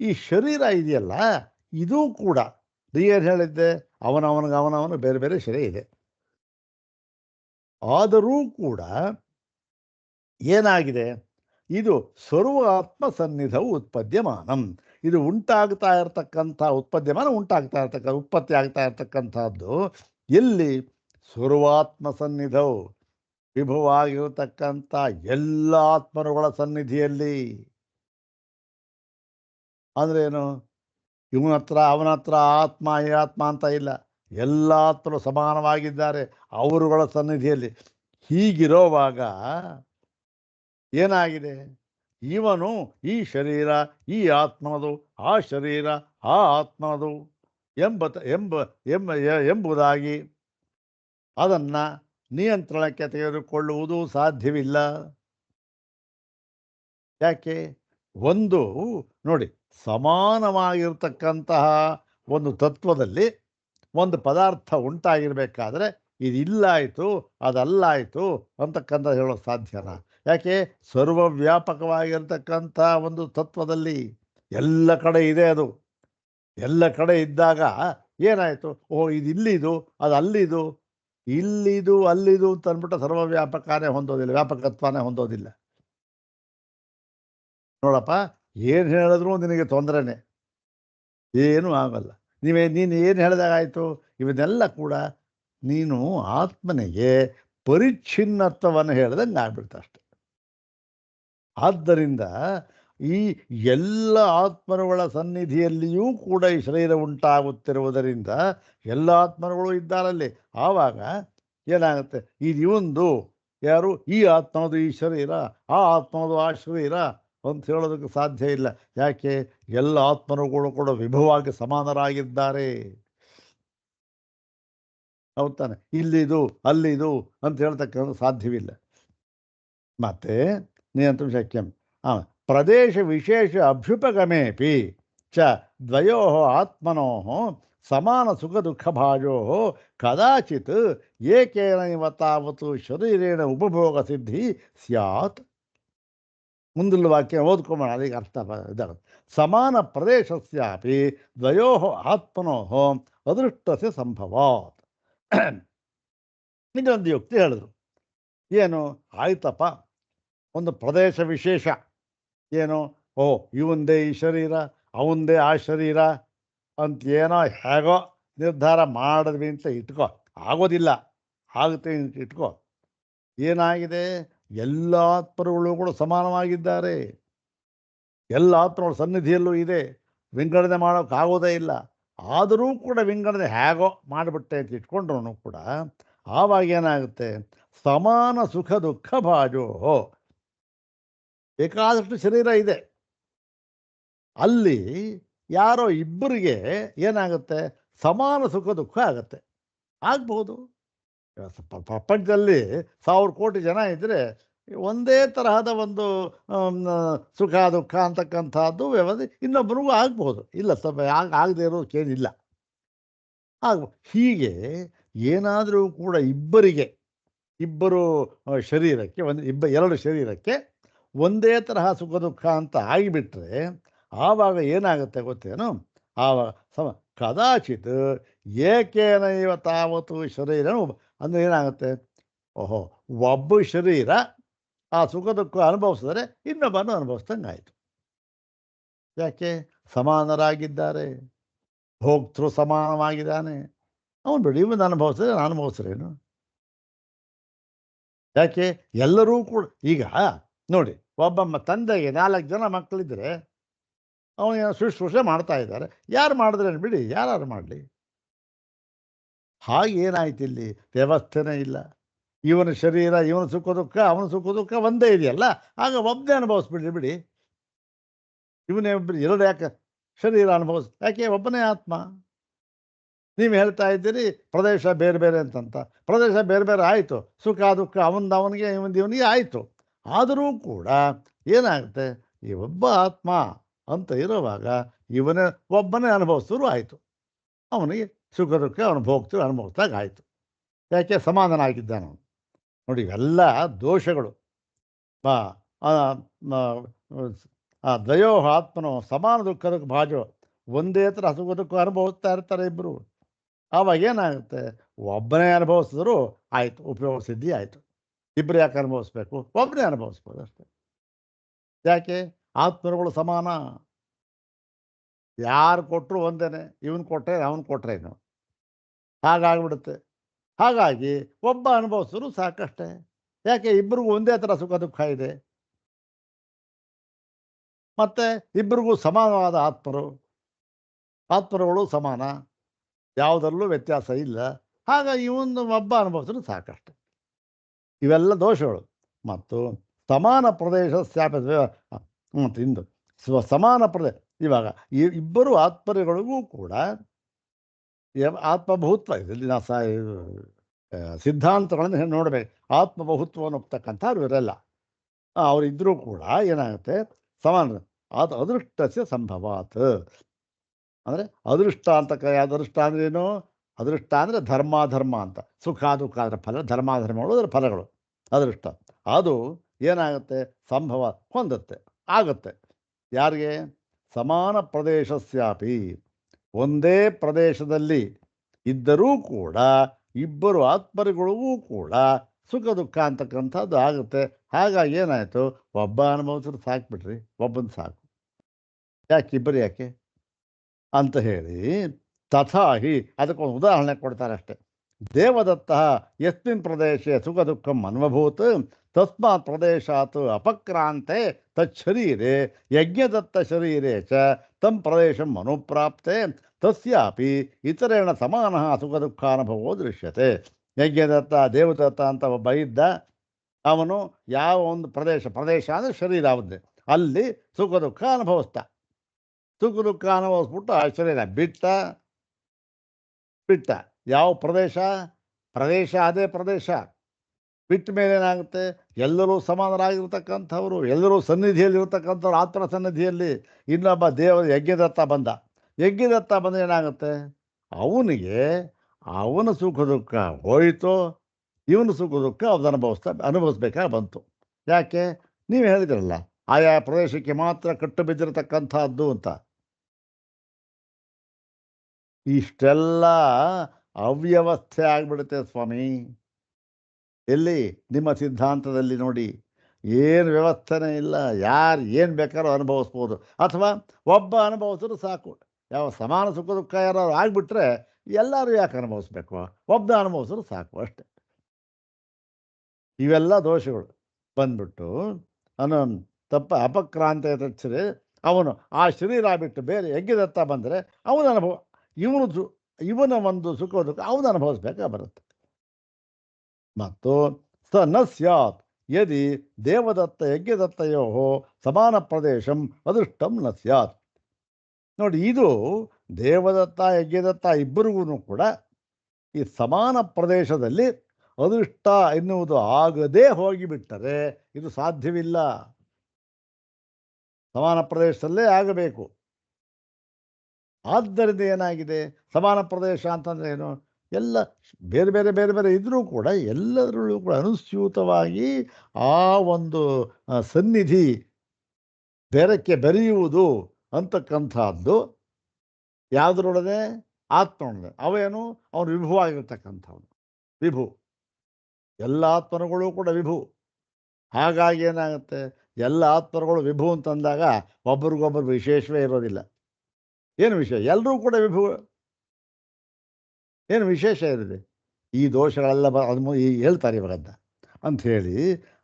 ಈ ಶರೀರ ಇದೆಯಲ್ಲ, ಇದೂ ಕೂಡ ಏನು ಹೇಳಿದ್ದೆ, ಅವನವನು ಬೇರೆ ಬೇರೆ ಶರೀರ ಇದೆ. ಆದರೂ ಕೂಡ ಏನಾಗಿದೆ, ಇದು ಸರ್ವ ಆತ್ಮ ಸನ್ನಿಧವು ಉತ್ಪದ್ಯಮಾನಂ. ಇದು ಉಂಟಾಗ್ತಾ ಇರತಕ್ಕಂಥ ಉತ್ಪತ್ತಿ ಆಗ್ತಾ ಇರತಕ್ಕಂಥದ್ದು ಎಲ್ಲಿ? ಸರ್ವಾತ್ಮ ಸನ್ನಿಧವು, ವಿಭುವಾಗಿರತಕ್ಕಂಥ ಎಲ್ಲ ಆತ್ಮರುಗಳ ಸನ್ನಿಧಿಯಲ್ಲಿ. ಅಂದ್ರೇನು? ಇವನ ಹತ್ರ ಅವನ ಹತ್ರ ಆತ್ಮ ಈ ಆತ್ಮ ಅಂತ ಇಲ್ಲ, ಎಲ್ಲ ಆತ್ಮರು ಸಮಾನವಾಗಿದ್ದಾರೆ ಅವರುಗಳ ಸನ್ನಿಧಿಯಲ್ಲಿ. ಹೀಗಿರೋವಾಗ ಏನಾಗಿದೆ, ಇವನು ಈ ಶರೀರ ಈ ಆತ್ಮನದು, ಆ ಶರೀರ ಆ ಆತ್ಮನದು ಎಂಬುದಾಗಿ ಅದನ್ನು ನಿಯಂತ್ರಣಕ್ಕೆ ತೆಗೆದುಕೊಳ್ಳುವುದು ಸಾಧ್ಯವಿಲ್ಲ. ಯಾಕೆ? ಒಂದು ನೋಡಿ, ಸಮಾನವಾಗಿರ್ತಕ್ಕಂತಹ ಒಂದು ತತ್ವದಲ್ಲಿ ಒಂದು ಪದಾರ್ಥ ಉಂಟಾಗಿರಬೇಕಾದ್ರೆ ಇದಿಲ್ಲಾಯಿತು ಅದಲ್ಲಾಯಿತು ಅಂತಕ್ಕಂಥ ಹೇಳೋಕ್ಕೆ ಸಾಧ್ಯನಾ? ಯಾಕೆ? ಸರ್ವವ್ಯಾಪಕವಾಗಿರ್ತಕ್ಕಂಥ ಒಂದು ತತ್ವದಲ್ಲಿ ಎಲ್ಲ ಕಡೆ ಇದೆ. ಅದು ಎಲ್ಲ ಕಡೆ ಇದ್ದಾಗ ಏನಾಯಿತು? ಇದು ಇಲ್ಲಿದು ಅದು ಅಲ್ಲಿದು, ಇಲ್ಲಿದು ಅಲ್ಲಿದು ಅಂತ ಅಂದ್ಬಿಟ್ಟು ಸರ್ವವ್ಯಾಪಕನೇ ಹೊಂದೋದಿಲ್ಲ, ವ್ಯಾಪಕತ್ವನೇ ಹೊಂದೋದಿಲ್ಲ. ನೋಡಪ್ಪ, ಏನು ಹೇಳಿದ್ರು ನಿನಗೆ ತೊಂದರೆನೇ, ಏನೂ ಆಗಲ್ಲ. ನೀನು ಏನು ಹೇಳಿದಾಗಾಯಿತು? ಇವನ್ನೆಲ್ಲ ಕೂಡ ನೀನು ಆತ್ಮನಿಗೆ ಪರಿಚ್ಛಿನ್ನತ್ವವನ್ನು ಹೇಳಿದಂಗೆ ಆಗ್ಬಿಡ್ತ ಅಷ್ಟೆ. ಆದ್ದರಿಂದ ಈ ಎಲ್ಲ ಆತ್ಮರುಗಳ ಸನ್ನಿಧಿಯಲ್ಲಿಯೂ ಕೂಡ ಈ ಶರೀರ ಉಂಟಾಗುತ್ತಿರುವುದರಿಂದ ಎಲ್ಲ ಆತ್ಮರುಗಳು ಇದ್ದಾರಲ್ಲಿ. ಆವಾಗ ಏನಾಗುತ್ತೆ? ಇವೊಂದು ಯಾರು? ಈ ಆತ್ಮದು ಈ ಶರೀರ, ಆ ಆತ್ಮದು ಆ ಶರೀರ ಅಂತ ಹೇಳೋದಕ್ಕೆ ಸಾಧ್ಯ ಇಲ್ಲ. ಯಾಕೆ? ಎಲ್ಲ ಆತ್ಮರುಗಳು ಕೂಡ ವಿಭವವಾಗಿ ಸಮಾನರಾಗಿದ್ದಾರೆ. ಹೌದು ತಾನೆ? ಇಲ್ಲಿದು ಅಲ್ಲಿದು ಅಂತ ಹೇಳ್ತಕ್ಕಂಥ ಸಾಧ್ಯವಿಲ್ಲ. ಮತ್ತೆ ನಿಯಂತ್ರಣ ಶಕ್ಯಂ ಪ್ರದೇಶ ವಿಶೇಷ ಅಭ್ಯುಪಗಮೇಪಿ ಚ ದ್ವಯೋಃ ಆತ್ಮನೋಃ ಸಮಾನ ಸುಖ ದುಃಖ ಭಾಜೋ ಕದಾಚಿತ್ ಏಕೇನೈವ ತಾವತ್ತು ಶರೀರೇಣ ಉಪಭೋಗ ಸಿದ್ಧಿ ಸ್ಯಾತ್. ಮುಂದಿನ ವಾಕ್ಯ ಓದ್ಕೊಂಬೋಣ, ಅದಕ್ಕೆ ಅರ್ಥ ಇದಾಗುತ್ತೆ. ಸಮಾನ ಪ್ರದೇಶಸ್ಯಾಪಿ ದ್ವಯೋಃ ಆತ್ಮನೋಃ ಅದೃಷ್ಟಸ್ಯ ಸಂಭವಾತ್. ಇನ್ನೊಂದು ಯುಕ್ತಿ ಹೇಳಿದ್ರು. ಏನು? ಆಯ್ತಪ್ಪ, ಒಂದು ಪ್ರದೇಶ ವಿಶೇಷ ಏನು, ಇವಂದೇ ಈ ಶರೀರ ಅವಂದೇ ಆ ಶರೀರ ಅಂತ ಏನೋ ಹೇಗೋ ನಿರ್ಧಾರ ಮಾಡಿದ್ವಿ ಅಂತ ಇಟ್ಕೋ. ಆಗೋದಿಲ್ಲ, ಆಗುತ್ತೆ ಅಂತ ಇಟ್ಕೋ. ಏನಾಗಿದೆ? ಎಲ್ಲ ಆತ್ಮರುಗಳು ಕೂಡ ಸಮಾನವಾಗಿದ್ದಾರೆ, ಎಲ್ಲ ಆತ್ಮಗಳ ಸನ್ನಿಧಿಯಲ್ಲೂ ಇದೆ, ವಿಂಗಡಣೆ ಮಾಡೋಕ್ಕಾಗೋದೇ ಇಲ್ಲ. ಆದರೂ ಕೂಡ ವಿಂಗಡಣೆ ಹೇಗೋ ಮಾಡಿಬಿಟ್ಟೆ ಅಂತ ಇಟ್ಕೊಂಡ್ರೂ ಕೂಡ ಆವಾಗ ಏನಾಗುತ್ತೆ? ಸಮಾನ ಸುಖ ದುಃಖ ಭಾಜೋ. ಬೇಕಾದಷ್ಟು ಶರೀರ ಇದೆ, ಅಲ್ಲಿ ಯಾರೋ ಇಬ್ಬರಿಗೆ ಏನಾಗುತ್ತೆ? ಸಮಾನ ಸುಖ ದುಃಖ ಆಗುತ್ತೆ. ಆಗ್ಬೋದು. ಪ್ರಪಂಚದಲ್ಲಿ 1000 ಕೋಟಿ ಜನ ಇದ್ದರೆ ಒಂದೇ ತರಹದ ಒಂದು ಸುಖ ದುಃಖ ಅಂತಕ್ಕಂಥದ್ದು ವ್ಯವಸ್ಥೆ ಇನ್ನೊಬ್ಬರಿಗೂ ಆಗ್ಬೋದು. ಇಲ್ಲ, ಆಗದೆ ಇರೋದಕ್ಕೇನಿಲ್ಲ. ಹೀಗೆ ಏನಾದರೂ ಕೂಡ ಇಬ್ಬರು ಶರೀರಕ್ಕೆ ಎರಡು ಶರೀರಕ್ಕೆ ಒಂದೇ ತರಹ ಸುಖ ದುಃಖ ಅಂತ ಆಗಿಬಿಟ್ರೆ ಆವಾಗ ಏನಾಗುತ್ತೆ ಗೊತ್ತೇನು? ಆವಾಗ ಕದಾಚಿತ್ ಏಕೇನೈವ ತಾವತ್ತು ಶರೀರ ಅಂದರೆ ಏನಾಗುತ್ತೆ? ಒಬ್ಬ ಶರೀರ ಆ ಸುಖ ದುಃಖ ಅನುಭವಿಸಿದ್ರೆ ಇನ್ನೊಬ್ಬನು ಅನುಭವಿಸ್ದಂಗೆ ಆಯಿತು. ಯಾಕೆ? ಸಮಾನರಾಗಿದ್ದಾರೆ, ಭೋಕ್ತೃ ಸಮಾನವಾಗಿದ್ದಾನೆ. ಅವನು ಬಿಡಿ, ಇವನು ಅನುಭವಿಸಿದ್ರೆ ನಾನು ಅನುಭವಿಸ್ರೇನು? ಯಾಕೆ? ಎಲ್ಲರೂ ಕೂಡ ಈಗ ನೋಡಿ, ಒಬ್ಬ ತಂದೆಗೆ 4 ಜನ ಮಕ್ಕಳಿದ್ರೆ ಅವನು ಶುಶ್ರೂಷೆ ಮಾಡ್ತಾ ಇದ್ದಾರೆ. ಯಾರು ಮಾಡಿದ್ರೇನು ಬಿಡಿ, ಯಾರು ಮಾಡಲಿ. ಹಾಗೇನಾಯ್ತು? ಇಲ್ಲಿ ವ್ಯವಸ್ಥೆನೇ ಇಲ್ಲ. ಇವನ ಶರೀರ, ಇವನ ಸುಖ ದುಃಖ, ಅವನ ಸುಖ ದುಃಖ ಒಂದೇ ಇದೆಯಲ್ಲ, ಆಗ ಒಬ್ಬನೇ ಅನುಭವಿಸ್ಬಿಡ್ರಿ ಬಿಡಿ. ಇವನೇ ಎರಡು ಯಾಕೆ ಶರೀರ ಯಾಕೆ? ಒಬ್ಬನೇ ಆತ್ಮ. ನೀವು ಹೇಳ್ತಾ ಇದ್ದೀರಿ ಪ್ರದೇಶ ಬೇರೆ ಬೇರೆ ಅಂತಂತ. ಪ್ರದೇಶ ಬೇರೆ ಬೇರೆ ಆಯಿತು, ಸುಖ ದುಃಖ ಅವನಿಗೆ ಇವನಿಗೆ ಆಯಿತು. ಆದರೂ ಕೂಡ ಏನಾಗುತ್ತೆ? ಈ ಒಬ್ಬ ಆತ್ಮ ಅಂತ ಇರುವಾಗ ಇವನೇ ಒಬ್ಬನೇ ಅನುಭವಿಸಿದ್ರು ಆಯಿತು. ಅವನಿಗೆ ಸುಖ ದುಃಖ ಅವನು ಭೋಗ್ತರು ಅನುಭವಿಸ್ದಾಗ ಆಯಿತು. ಯಾಕೆ? ಸಮಾಧಾನ ನೋಡಿ, ಇವೆಲ್ಲ ದೋಷಗಳು. ದ್ವಯೋ ಆತ್ಮನೋ ಸಮಾನ ದುಃಖದ ಭಾಜೋ, ಒಂದೇ ಥರ ಸುಖ ದುಃಖ ಅನುಭವಿಸ್ತಾ ಇರ್ತಾರೆ ಇಬ್ಬರು. ಆವಾಗ ಏನಾಗುತ್ತೆ? ಒಬ್ಬನೇ ಅನುಭವಿಸಿದ್ರು ಆಯಿತು, ಉಪಯೋಗ ಸಿದ್ಧಿ ಆಯಿತು. ಇಬ್ಬರು ಯಾಕೆ ಅನುಭವಿಸ್ಬೇಕು? ಒಬ್ಬನೇ ಅನುಭವಿಸ್ಬೋದು ಅಷ್ಟೆ. ಯಾಕೆ? ಆತ್ಮರುಗಳು ಸಮಾನ. ಯಾರು ಕೊಟ್ಟರು ಒಂದೇನೆ, ಇವನು ಕೊಟ್ಟರೆ ಅವನು ಕೊಟ್ರೇನು, ಹಾಗಾಗ್ಬಿಡುತ್ತೆ. ಹಾಗಾಗಿ ಒಬ್ಬ ಅನುಭವಿಸಿದ್ರು ಸಾಕಷ್ಟೇ. ಯಾಕೆ? ಇಬ್ಬರಿಗೂ ಒಂದೇ ಥರ ಸುಖ ದುಃಖ ಇದೆ, ಮತ್ತು ಇಬ್ಬರಿಗೂ ಸಮಾನವಾದ ಆತ್ಮರುಗಳು ಸಮಾನ, ಯಾವುದರಲ್ಲೂ ವ್ಯತ್ಯಾಸ ಇಲ್ಲ. ಹಾಗಾಗಿ ಇವನು ಒಬ್ಬ ಅನುಭವಿಸಿದ್ರು ಸಾಕಷ್ಟೆ. ಇವೆಲ್ಲ ದೋಷಗಳು. ಮತ್ತು ಸಮಾನ ಪ್ರದೇಶ ಮತ್ತು ಇಂದು ಸಮಾನ ಪ್ರದೇಶ. ಇವಾಗ ಇಬ್ಬರು ಆತ್ಮರುಗಳಿಗೂ ಕೂಡ ಆತ್ಮಭೂತ್ವ ಇದೆ. ಸಿದ್ಧಾಂತಗಳನ್ನು ನೋಡಬೇಕು. ಆತ್ಮಬಹುತ್ವವನ್ನು ಒಪ್ತಕ್ಕಂಥವ್ರು ಇರಲ್ಲ. ಅವರಿದ್ದರೂ ಕೂಡ ಏನಾಗುತ್ತೆ, ಸಮಾನ ಅದು ಅದೃಷ್ಟಸ್ಯ ಸಂಭವಾತ್. ಅಂದರೆ ಅದೃಷ್ಟ ಅಂತ ಅದೃಷ್ಟ ಅಂದ್ರೇನು? ಅದೃಷ್ಟ ಅಂದರೆ ಧರ್ಮಾಧರ್ಮ ಅಂತ. ಸುಖ ದುಃಖ ಅದರ ಫಲ, ಧರ್ಮಾಧರ್ಮಗಳು ಅದರ ಫಲಗಳು. ಅದೃಷ್ಟ ಅದು ಏನಾಗುತ್ತೆ, ಸಂಭವ ಹೊಂದುತ್ತೆ, ಆಗುತ್ತೆ. ಯಾರಿಗೆ? ಸಮಾನ ಪ್ರದೇಶಸ್ಯಾಪಿ, ಒಂದೇ ಪ್ರದೇಶದಲ್ಲಿ ಇದ್ದರೂ ಕೂಡ ಇಬ್ಬರು ಆತ್ಮರುಗಳಿಗೂ ಕೂಡ ಸುಖ ದುಃಖ ಅಂತಕ್ಕಂಥದ್ದು ಆಗುತ್ತೆ. ಹಾಗಾಗಿ ಏನಾಯಿತು, ಒಬ್ಬ ಅನುಭವಿಸಿದ್ರೆ ಸಾಕ್ಬಿಟ್ರಿ, ಒಬ್ಬನ ಸಾಕು, ಯಾಕೆ ಇಬ್ಬರು ಯಾಕೆ ಅಂತ ಹೇಳಿ ತಥಾಹಿ ಅದಕ್ಕೊಂದು ಉದಾಹರಣೆ ಕೊಡ್ತಾರೆ ಅಷ್ಟೆ. ದೇವದತ್ತ ಯಸ್ಮಿನ್ ಪ್ರದೇಶೆ ಸುಖ ದುಃಖಂ ಅನ್ವಭೂತ್ ತಸ್ಮಾತ್ ಪ್ರದೇಶಾತ್ ಅಪಕ್ರಾಂತೆ ತಚ್ಶರೀರೆ ಯಜ್ಞದತ್ತ ಶರೀರೆ ಚ ತಂ ಪ್ರದೇಶಂ ಅನುಪ್ರಾಪ್ತೆ ತಸ್ಯಾಪಿ ಇತರೇಣ ಸಮಾನಃ ಸುಖ ದುಃಖಾನುಭವೋ ದೃಶ್ಯತೆ. ಯಜ್ಞದತ್ತ ದೇವದತ್ತ ಅಂತ ಒಬ್ಬ ಇದ್ದ, ಅವನು ಯಾವ ಒಂದು ಪ್ರದೇಶ ಅಂದರೆ ಶರೀರ ಅವದ್ದೆ, ಅಲ್ಲಿ ಸುಖ ದುಃಖ ಅನುಭವಿಸ್ತಾ, ಸುಖ ದುಃಖ ಅನುಭವಿಸ್ಬಿಟ್ಟು ಆ ಶರೀರ ಬಿಟ್ಟ. ಯಾವ ಪ್ರದೇಶ ಅದೇ ಪ್ರದೇಶ ಬಿಟ್ಟ ಮೇಲೆ ಏನಾಗುತ್ತೆ, ಎಲ್ಲರೂ ಸಮಾನರಾಗಿರ್ತಕ್ಕಂಥವ್ರು, ಎಲ್ಲರೂ ಸನ್ನಿಧಿಯಲ್ಲಿರ್ತಕ್ಕಂಥವ್ರು, ಆತ್ಮ ಸನ್ನಿಧಿಯಲ್ಲಿ ಇನ್ನೊಬ್ಬ ಯಜ್ಞದತ್ತ ಬಂದ ಏನಾಗುತ್ತೆ, ಅವನಿಗೆ ಅವನ ಸುಖ ದುಃಖ ಹೋಯಿತು, ಇವನು ಸುಖ ದುಃಖ ಅನುಭವಿಸ್ಬೇಕಾಗಿ ಬಂತು. ಯಾಕೆ? ನೀವು ಹೇಳಿದ್ರಲ್ಲ, ಆಯಾ ಪ್ರದೇಶಕ್ಕೆ ಮಾತ್ರ ಕಟ್ಟು ಬಿದ್ದಿರತಕ್ಕಂಥದ್ದು ಅಂತ. ಇಷ್ಟೆಲ್ಲ ಅವ್ಯವಸ್ಥೆ ಆಗಿಬಿಡುತ್ತೆ ಸ್ವಾಮಿ. ಎಲ್ಲಿ? ನಿಮ್ಮ ಸಿದ್ಧಾಂತದಲ್ಲಿ ನೋಡಿ, ಏನು ವ್ಯವಸ್ಥೆನೇ ಇಲ್ಲ. ಯಾರು ಏನು ಬೇಕಾದ್ರೂ ಅನುಭವಿಸ್ಬೋದು, ಅಥವಾ ಒಬ್ಬ ಅನುಭವಿಸಿದ್ರು ಸಾಕು. ಯಾವ ಸಮಾನ ಸುಖ ದುಃಖ ಯಾರು ಆಗಿಬಿಟ್ರೆ ಎಲ್ಲರೂ ಯಾಕೆ ಅನುಭವಿಸ್ಬೇಕು, ಒಬ್ಬ ಅನುಭವಿಸಿದ್ರು ಸಾಕು ಅಷ್ಟೆ. ಇವೆಲ್ಲ ದೋಷಗಳು ಬಂದ್ಬಿಟ್ಟು ತಪ್ಪ ಅಪಕ್ರಾಂತಿ ತಚ್ಚರಿ, ಅವನು ಆ ಶರೀರ ಬಿಟ್ಟು ಬೇರೆ ಯಜ್ಞದತ್ತ ಬಂದರೆ ಅವನ ಅನುಭವ, ಇವನ ಒಂದು ಸುಖ ದುಃಖ ಅವನು ಅನುಭವಿಸ್ಬೇಕಾ ಬರುತ್ತೆ. ಮತ್ತು ಸ ನ ಸ್ಯಾತ್ ಯದಿ ದೇವದತ್ತ ಯಜ್ಞದತ್ತಯೋ ಸಮಾನ ಪ್ರದೇಶಂ ಅದೃಷ್ಟಂ ನ ಸ್ಯಾತ್. ನೋಡಿ, ಇದು ದೇವದತ್ತ ಯಜ್ಞದತ್ತ ಇಬ್ಬರಿಗೂ ಕೂಡ ಈ ಸಮಾನ ಪ್ರದೇಶದಲ್ಲಿ ಅದೃಷ್ಟ ಎನ್ನುವುದು ಆಗದೇ ಹೋಗಿಬಿಟ್ಟರೆ ಇದು ಸಾಧ್ಯವಿಲ್ಲ. ಸಮಾನ ಪ್ರದೇಶದಲ್ಲೇ ಆಗಬೇಕು. ಆದ್ದರಿಂದ ಏನಾಗಿದೆ, ಸಮಾನ ಪ್ರದೇಶ ಅಂತಂದರೆ ಏನು, ಎಲ್ಲ ಬೇರೆ ಬೇರೆ ಬೇರೆ ಬೇರೆ ಇದ್ದರೂ ಕೂಡ ಎಲ್ಲದರಲ್ಲೂ ಕೂಡ ಅನುಸ್ಯೂತವಾಗಿ ಆ ಒಂದು ಸನ್ನಿಧಿ ಬೆರಕ್ಕೆ ಬೆರೆಯುವುದು ಅಂತಕ್ಕಂಥದ್ದು ಯಾವುದರೊಡನೆ? ಆತ್ಮನೊಡನೆ. ಅವೇನು? ಅವನು ವಿಭುವಾಗಿರ್ತಕ್ಕಂಥವನು, ವಿಭು. ಎಲ್ಲ ಆತ್ಮರುಗಳು ಕೂಡ ವಿಭು. ಹಾಗಾಗಿ ಏನಾಗುತ್ತೆ, ಎಲ್ಲ ಆತ್ಮರುಗಳು ವಿಭು ಅಂತಂದಾಗ ಒಬ್ರಿಗೊಬ್ಬರು ವಿಶೇಷವೇ ಇರೋದಿಲ್ಲ. ಏನು ವಿಷಯ? ಎಲ್ಲರೂ ಕೂಡ ವಿಭು, ಏನು ವಿಶೇಷ ಇರಿದೆ? ಈ ದೋಷಗಳೆಲ್ಲ ಅದು ಹೇಳ್ತಾರೆ ಇವಾಗಂತ ಅಂಥೇಳಿ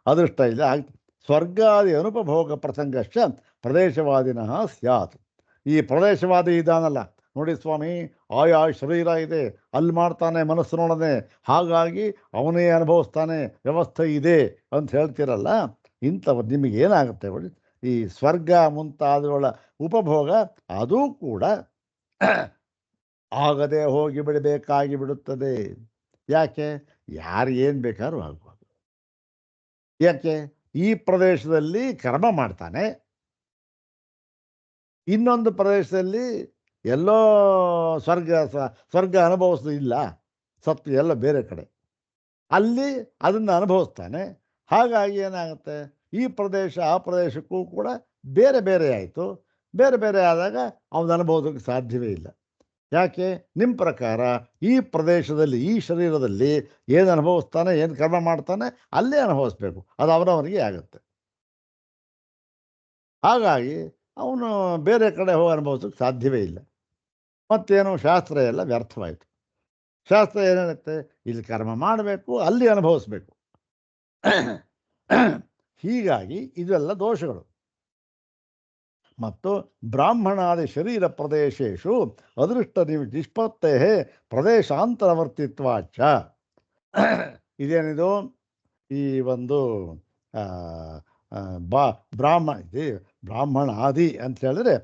ಅದೃಷ್ಟ ಇಲ್ಲ. ಸ್ವರ್ಗಾದಿ ಅನುಪಭೋಗ ಪ್ರಸಂಗಶ್ಚ ಪ್ರದೇಶವಾದಿನಃ ಸ್ಯಾತ್. ಈ ಪ್ರದೇಶವಾದಿ ಇದಾನಲ್ಲ ನೋಡಿ ಸ್ವಾಮಿ, ಆಯಾ ಶರೀರ ಇದೆ, ಅಲ್ಲಿ ಮಾಡ್ತಾನೆ ಮನಸ್ಸಿನೊಡನೆ, ಹಾಗಾಗಿ ಅವನೇ ಅನುಭವಿಸ್ತಾನೆ, ವ್ಯವಸ್ಥೆ ಇದೆ ಅಂತ ಹೇಳ್ತೀರಲ್ಲ, ಇಂಥವ್ರು ನಿಮಗೇನಾಗುತ್ತೆ ನೋಡಿ, ಈ ಸ್ವರ್ಗ ಮುಂತಾದವುಗಳ ಉಪಭೋಗ ಅದೂ ಕೂಡ ಆಗದೆ ಹೋಗಿ ಬಿಡಬೇಕಾಗಿ ಬಿಡುತ್ತದೆ. ಯಾಕೆ? ಯಾರು ಏನು ಬೇಕಾದ್ರೂ ಆಗ್ಬೋದು. ಯಾಕೆ? ಈ ಪ್ರದೇಶದಲ್ಲಿ ಕರ್ಮ ಮಾಡ್ತಾನೆ, ಇನ್ನೊಂದು ಪ್ರದೇಶದಲ್ಲಿ ಎಲ್ಲೋ ಸ್ವರ್ಗ ಅನುಭವಿಸೋದು ಇಲ್ಲ, ಸತ್ತು ಎಲ್ಲ ಬೇರೆ ಕಡೆ, ಅಲ್ಲಿ ಅದನ್ನು ಅನುಭವಿಸ್ತಾನೆ. ಹಾಗಾಗಿ ಏನಾಗುತ್ತೆ, ಈ ಪ್ರದೇಶ ಆ ಪ್ರದೇಶಕ್ಕೂ ಕೂಡ ಬೇರೆ ಬೇರೆ ಆಯಿತು. ಬೇರೆ ಬೇರೆ ಆದಾಗ ಅವನು ಅನುಭವಿಸೋಕ್ಕೆ ಸಾಧ್ಯವೇ ಇಲ್ಲ. ಯಾಕೆ? ನಿಮ್ಮ ಪ್ರಕಾರ ಈ ಪ್ರದೇಶದಲ್ಲಿ, ಈ ಶರೀರದಲ್ಲಿ ಏನು ಅನುಭವಿಸ್ತಾನೆ, ಏನು ಕರ್ಮ ಮಾಡ್ತಾನೆ, ಅಲ್ಲೇ ಅನುಭವಿಸ್ಬೇಕು, ಅದು ಅವರವರಿಗೆ ಆಗುತ್ತೆ. ಹಾಗಾಗಿ ಅವನು ಬೇರೆ ಕಡೆ ಹೋಗಿ ಅನುಭವಿಸೋಕ್ಕೆ ಸಾಧ್ಯವೇ ಇಲ್ಲ. ಮತ್ತೇನು, ಶಾಸ್ತ್ರ ಎಲ್ಲ ವ್ಯರ್ಥವಾಯಿತು. ಶಾಸ್ತ್ರ ಏನು ಹೇಳುತ್ತೆ, ಇಲ್ಲಿ ಕರ್ಮ ಮಾಡಬೇಕು, ಅಲ್ಲಿ ಅನುಭವಿಸ್ಬೇಕು. ಹೀಗಾಗಿ ಇದೆಲ್ಲ ದೋಷಗಳು. ಮತ್ತು ಬ್ರಾಹ್ಮಣಾದಿ ಶರೀರ ಪ್ರದೇಶೇಶು ಅದೃಷ್ಟ ನಿಷ್ಪತ್ತೇ ಪ್ರದೇಶಾಂತರವರ್ತಿತ್ವಾಚ. ಇದೇನಿದು? ಈ ಒಂದು ಬ್ರಾಹ್ಮಣಾದಿ ಅಂತ ಹೇಳಿದ್ರೆ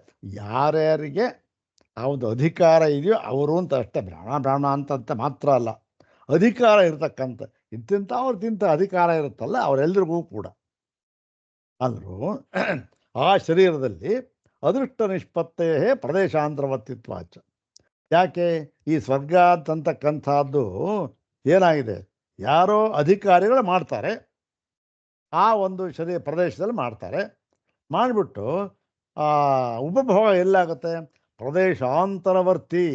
ಯಾರ್ಯಾರಿಗೆ ಯಾವುದು ಅಧಿಕಾರ ಇದೆಯೋ ಅವರು ಅಂತ ಅಷ್ಟೇ. ಬ್ರಾಹ್ಮಣ ಅಂತ ಮಾತ್ರ ಅಲ್ಲ, ಅಧಿಕಾರ ಇರತಕ್ಕಂಥ ಇಂತಿಂಥ ಅಧಿಕಾರ ಇರುತ್ತಲ್ಲ ಅವರೆಲ್ಲರಿಗೂ ಕೂಡ ಅಂದರೂ ಆ ಶರೀರದಲ್ಲಿ ಅದೃಷ್ಟ ನಿಷ್ಪತ್ತೇ ಪ್ರದೇಶಾಂತರವರ್ತಿತ್ವಾಚ. ಯಾಕೆ ಈ ಸ್ವರ್ಗ ಅಂತಕ್ಕಂಥದ್ದು ಏನಾಗಿದೆ, ಯಾರೋ ಅಧಿಕಾರಿಗಳು ಮಾಡ್ತಾರೆ, ಆ ಒಂದು ಪ್ರದೇಶದಲ್ಲಿ ಮಾಡ್ತಾರೆ. ಮಾಡಿಬಿಟ್ಟು ಉಪಭೋಗ ಎಲ್ಲಾಗುತ್ತೆ, ಪ್ರದೇಶಾಂತರವರ್ತಿ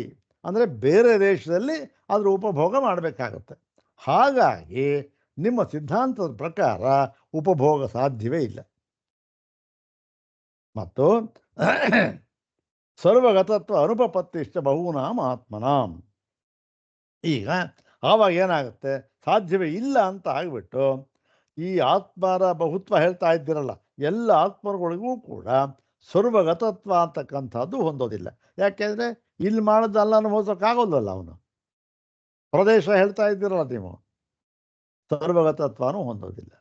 ಅಂದರೆ ಬೇರೆ ದೇಶದಲ್ಲಿ ಅದರ ಉಪಭೋಗ ಮಾಡಬೇಕಾಗುತ್ತೆ. ಹಾಗಾಗಿ ನಿಮ್ಮ ಸಿದ್ಧಾಂತದ ಪ್ರಕಾರ ಉಪಭೋಗ ಸಾಧ್ಯವೇ ಇಲ್ಲ. ಮತ್ತು ಸರ್ವಗತತ್ವ ಅನುಪಪತ್ತಿಷ್ಟ ಬಹೂನಾಂ ಆತ್ಮನಾಂ. ಈಗ ಆವಾಗ ಏನಾಗುತ್ತೆ, ಸಾಧ್ಯವೇ ಇಲ್ಲ ಅಂತ ಆಗಿಬಿಟ್ಟು ಈ ಆತ್ಮರ ಬಹುತ್ವ ಹೇಳ್ತಾ ಇದ್ದೀರಲ್ಲ, ಎಲ್ಲ ಆತ್ಮರುಗಳಿಗೂ ಕೂಡ ಸರ್ವಗತತ್ವ ಅಂತಕ್ಕಂಥದ್ದು ಹೊಂದೋದಿಲ್ಲ. ಯಾಕೆಂದರೆ ಇಲ್ಲಿ ಮಾಡೋದಲ್ಲ ಅನುಭವಿಸೋಕ್ಕಾಗೋದಲ್ಲ. ಅವನು ಪ್ರದೇಶ ಹೇಳ್ತಾ ಇದ್ದೀರಲ್ಲ ನೀವು, ಸರ್ವಗತತ್ವನೂ ಹೊಂದೋದಿಲ್ಲ.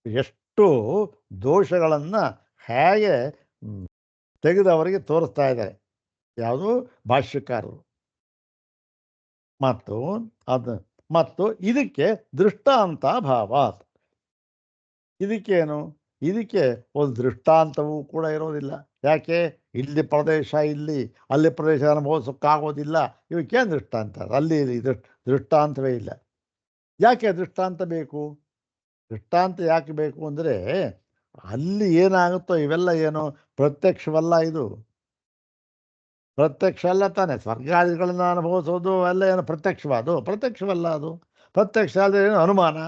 ಎಷ್ಟು ದೋಷಗಳನ್ನು ಹೇಗೆ ತೆಗೆದವರಿಗೆ ತೋರಿಸ್ತಾ ಇದ್ದಾರೆ ಯಾವುದು ಭಾಷ್ಯಕಾರರು. ಮತ್ತು ಇದಕ್ಕೆ ದೃಷ್ಟಾಂತ ಭಾವಾತ್. ಇದಕ್ಕೇನು, ಇದಕ್ಕೆ ಒಂದು ದೃಷ್ಟಾಂತವೂ ಕೂಡ ಇರೋದಿಲ್ಲ. ಯಾಕೆ, ಇಲ್ಲಿ ಪ್ರದೇಶ ಇಲ್ಲಿ, ಅಲ್ಲಿ ಪ್ರದೇಶ ಅನುಭವಿಸೋಕ್ಕಾಗೋದಿಲ್ಲ. ಇವಕ್ಕೇನು ದೃಷ್ಟಾಂತ? ಅಲ್ಲಿ ದೃಷ್ಟಾಂತವೇ ಇಲ್ಲ. ಯಾಕೆ ದೃಷ್ಟಾಂತ ಬೇಕು? ದೃಷ್ಟಾಂತ ಯಾಕೆ ಬೇಕು ಅಂದರೆ ಅಲ್ಲಿ ಏನಾಗುತ್ತೋ ಇವೆಲ್ಲ ಏನು ಪ್ರತ್ಯಕ್ಷವಲ್ಲ. ಇದು ಪ್ರತ್ಯಕ್ಷ ಅಲ್ಲ ತಾನೆ. ಸ್ವರ್ಗಾದಿಗಳನ್ನು ಅನುಭವಿಸೋದು ಎಲ್ಲ ಏನು ಪ್ರತ್ಯಕ್ಷವಲ್ಲ. ಅದು ಪ್ರತ್ಯಕ್ಷ ಆದರೆ ಏನು, ಅನುಮಾನ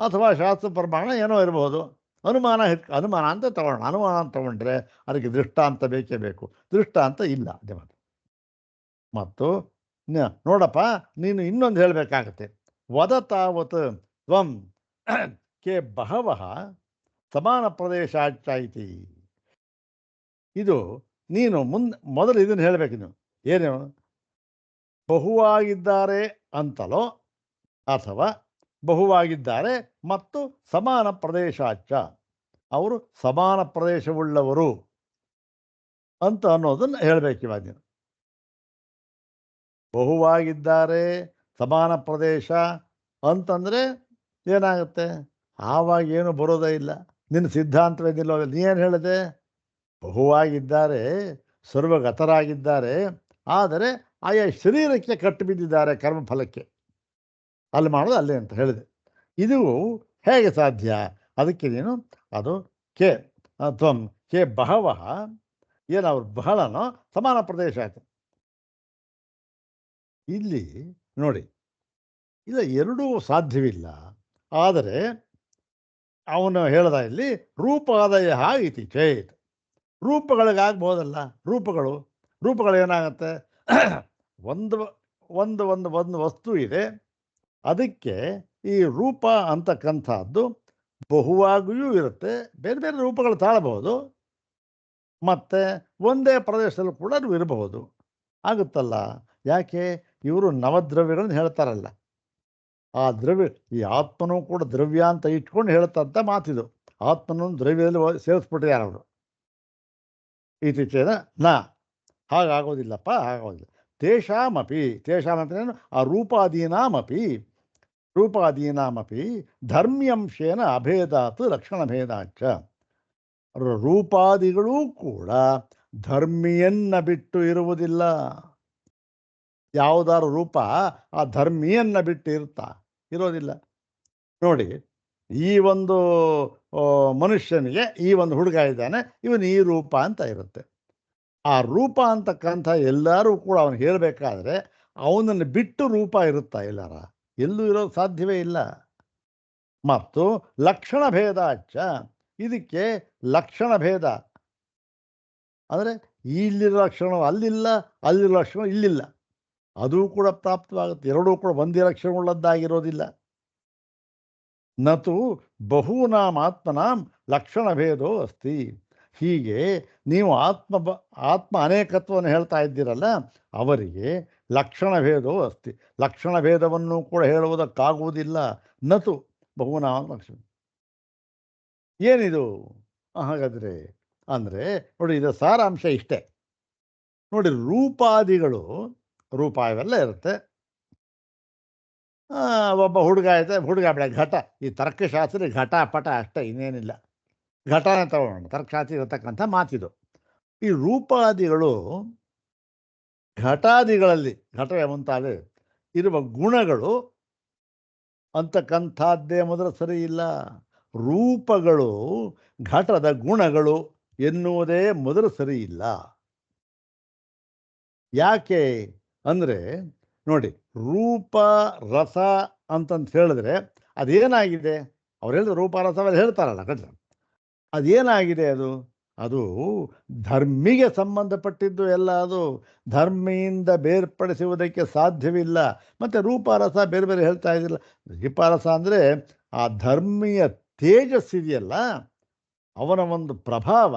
ಅಥವಾ ಶಾಸ್ತ್ರ ಪ್ರಮಾಣ ಏನೋ ಇರಬಹುದು. ಅನುಮಾನ ಅಂತ ತಗೊಳ್ಳೋಣ. ಅನುಮಾನ ಅಂತ ತಗೊಂಡ್ರೆ ಅದಕ್ಕೆ ದೃಷ್ಟಾಂತ ಬೇಕೇ ಬೇಕು. ದೃಷ್ಟಾಂತ ಇಲ್ಲ. ಮತ್ತು ನೋಡಪ್ಪ, ನೀನು ಇನ್ನೊಂದು ಹೇಳಬೇಕಾಗತ್ತೆ. ವದತಾವತ್ ತ್ವಂ ಕೆ ಬಹವಃ ಸಮಾನ ಪ್ರದೇಶಾಚ್ಚಾಯಿತಿ. ಇದು ನೀನು ಮೊದಲು ಇದನ್ನು ಹೇಳಬೇಕು. ನೀವು ಏನು, ಬಹುವಾಗಿದ್ದಾರೆ ಅಂತಲೋ ಅಥವಾ ಬಹುವಾಗಿದ್ದಾರೆ ಮತ್ತು ಸಮಾನ ಪ್ರದೇಶಾಚ, ಅವರು ಸಮಾನ ಪ್ರದೇಶವುಳ್ಳವರು ಅಂತ ಅನ್ನೋದನ್ನು ಹೇಳಬೇಕು. ಇವಾಗ ನೀನು ಬಹುವಾಗಿದ್ದಾರೆ ಸಮಾನ ಪ್ರದೇಶ ಅಂತಂದರೆ ಏನಾಗುತ್ತೆ, ಆವಾಗ ಏನು ಬರೋದೇ ಇಲ್ಲ. ನಿನ್ನ ಸಿದ್ಧಾಂತವೇ ನಿಲ್ಲೋದಿಲ್ಲ. ನೀನು ಹೇಳಿದೆ ಬಹುವಾಗಿದ್ದಾರೆ, ಸರ್ವಗತರಾಗಿದ್ದಾರೆ, ಆದರೆ ಆಯಾ ಶರೀರಕ್ಕೆ ಕಟ್ಟು ಬಿದ್ದಿದ್ದಾರೆ ಕರ್ಮಫಲಕ್ಕೆ. ಅಲ್ಲಿ ಮಾಡೋದು ಅಲ್ಲೇ ಅಂತ ಹೇಳಿದೆ. ಇದು ಹೇಗೆ ಸಾಧ್ಯ? ಅದಕ್ಕೆ ನೀನು ಅದು ತ್ವಂ ಕೆ ಬಹವಃ, ಏನವ್ರು ಬಹಳನೋ ಸಮಾನ ಪ್ರದೇಶ ಆಯ್ತು. ಇಲ್ಲಿ ನೋಡಿ, ಇಲ್ಲ, ಎರಡೂ ಸಾಧ್ಯವಿಲ್ಲ. ಆದರೆ ಅವನು ಹೇಳ್ದ ಇಲ್ಲಿ ರೂಪಾದಯ ಇತಿ ಚೇತ್. ರೂಪಗಳಿಗಾಗ್ಬೋದಲ್ಲ. ರೂಪಗಳು ಏನಾಗುತ್ತೆ, ಒಂದು ಒಂದು ಒಂದು ಒಂದು ವಸ್ತು ಇದೆ, ಅದಕ್ಕೆ ಈ ರೂಪ ಅಂತಕ್ಕಂಥದ್ದು ಬಹುವಾಗಿಯೂ ಇರುತ್ತೆ, ಬೇರೆ ಬೇರೆ ರೂಪಗಳು ತಾಳಬಹುದು, ಮತ್ತು ಒಂದೇ ಪ್ರದೇಶದಲ್ಲೂ ಕೂಡ ಇರಬಹುದು. ಆಗುತ್ತಲ್ಲ. ಯಾಕೆ, ಇವರು ನವದ್ರವ್ಯಗಳನ್ನು ಹೇಳ್ತಾರಲ್ಲ, ಆ ದ್ರವ್ಯ, ಈ ಆತ್ಮನೂ ಕೂಡ ದ್ರವ್ಯ ಅಂತ ಇಟ್ಕೊಂಡು ಹೇಳ್ತಂಥ ಮಾತಿದು. ಆತ್ಮನನ್ನು ದ್ರವ್ಯದಲ್ಲಿ ಸೇರಿಸ್ಬಿಟ್ಟಿದ್ದಾರೆ ಅವರು. ಇತ್ತೀಚೆನ ಹಾಗಾಗೋದಿಲ್ಲಪ್ಪ, ಹಾಗಾಗೋದಿಲ್ಲ. ತೇಷಾಮಪಿ ಆ ರೂಪಾದೀನಾಮಪಿ ಧರ್ಮ್ಯಂಶೇನ ಅಭೇದಾತ್ ಲಕ್ಷಣಭೇದಾಚ. ರೂಪಾದಿಗಳೂ ಕೂಡ ಧರ್ಮಿಯನ್ನು ಬಿಟ್ಟು ಇರುವುದಿಲ್ಲ. ಯಾವುದಾದ್ರು ರೂಪ ಆ ಧರ್ಮಿಯನ್ನು ಬಿಟ್ಟು ಇರೋದಿಲ್ಲ. ನೋಡಿ, ಈ ಒಂದು ಮನುಷ್ಯನಿಗೆ ಈ ಒಂದು ಹುಡುಗ ಇದ್ದಾನೆ, ಇವನು ಈ ರೂಪ ಅಂತ ಇರುತ್ತೆ. ಆ ರೂಪ ಅಂತಕ್ಕಂಥ ಎಲ್ಲರೂ ಕೂಡ ಅವನು ಹೇಳಬೇಕಾದ್ರೆ ಅವನನ್ನು ಬಿಟ್ಟು ರೂಪ ಇರುತ್ತಾ ಎಲ್ಲಾರ? ಎಲ್ಲೂ ಇರೋದು ಸಾಧ್ಯವೇ ಇಲ್ಲ. ಮತ್ತು ಲಕ್ಷಣ ಭೇದ ಇದಕ್ಕೆ ಲಕ್ಷಣ ಭೇದ ಅಂದರೆ ಇಲ್ಲಿರೋ ಲಕ್ಷಣ ಅಲ್ಲಿಲ್ಲ, ಅಲ್ಲಿರೋ ಲಕ್ಷಣ ಇಲ್ಲಿಲ್ಲ, ಅದು ಕೂಡ ಪ್ರಾಪ್ತವಾಗುತ್ತೆ. ಎರಡೂ ಕೂಡ ಒಂದೇ ಲಕ್ಷಣವುಳ್ಳದ್ದಾಗಿರೋದಿಲ್ಲ. ನತು ಬಹೂನಾಂ ಆತ್ಮನಾಂ ಲಕ್ಷಣ ಭೇದೋ ಅಸ್ತಿ. ಹೀಗೆ ನೀವು ಆತ್ಮ ಅನೇಕತ್ವವನ್ನು ಹೇಳ್ತಾ ಇದ್ದೀರಲ್ಲ, ಅವರಿಗೆ ಲಕ್ಷಣ ಭೇದೋ ಅಸ್ತಿ. ಲಕ್ಷಣ ಭೇದವನ್ನು ಕೂಡ ಹೇಳುವುದಕ್ಕಾಗುವುದಿಲ್ಲ. ನತು ಬಹೂನಾಂ ಲಕ್ಷಣ. ಏನಿದು ಹಾಗಾದರೆ ಅಂದರೆ ನೋಡಿ, ಇದರ ಸಾರಾಂಶ ಇಷ್ಟೇ ನೋಡಿ. ರೂಪಾದಿಗಳು, ರೂಪ ಇವೆಲ್ಲ ಇರುತ್ತೆ, ಒಬ್ಬ ಹುಡುಗ ಐತೆ, ಹುಡುಗ ಬೇಡ, ಘಟ. ಈ ತರ್ಕಶಾಸ್ತ್ರಿ ಘಟ ಪಟ ಅಷ್ಟೇ, ಇನ್ನೇನಿಲ್ಲ. ಘಟನೆ ತಗೊಳ್ಳೋಣ, ತರ್ಕಶಾಸ್ತ್ರಿ ಇರತಕ್ಕಂಥ ಮಾತಿದು. ಈ ರೂಪಾದಿಗಳು ಘಟಾದಿಗಳಲ್ಲಿ, ಘಟವೇ ಮುಂತಾದ ಇರುವ ಗುಣಗಳು ಅಂತಕ್ಕಂಥದ್ದೇ ಮೊದಲು ಸರಿ ಇಲ್ಲ. ರೂಪಗಳು ಘಟದ ಗುಣಗಳು ಎನ್ನುವುದೇ ಮೊದಲು ಸರಿ ಇಲ್ಲ. ಯಾಕೆ ಅಂದರೆ ನೋಡಿ, ರೂಪ ರಸ ಅಂತಂತ ಹೇಳಿದ್ರೆ ಅದೇನಾಗಿದೆ, ಅವ್ರು ಹೇಳಿದ್ರು ರೂಪ ರಸವೆಲ್ಲ ಹೇಳ್ತಾರಲ್ಲ ಕಟ್ಟ, ಅದೇನಾಗಿದೆ ಅದು? ಅದು ಧರ್ಮಿಗೆ ಸಂಬಂಧಪಟ್ಟಿದ್ದು ಎಲ್ಲ. ಅದು ಧರ್ಮಿಯಿಂದ ಬೇರ್ಪಡಿಸುವುದಕ್ಕೆ ಸಾಧ್ಯವಿಲ್ಲ. ಮತ್ತು ರೂಪರಸ ಬೇರೆ ಬೇರೆ ಹೇಳ್ತಾ ಇದ್ದಿಲ್ಲ. ರೂಪರಸ ಅಂದರೆ ಆ ಧರ್ಮಿಯ ತೇಜಸ್ಸಿದೆಯಲ್ಲ, ಅವನ ಒಂದು ಪ್ರಭಾವ,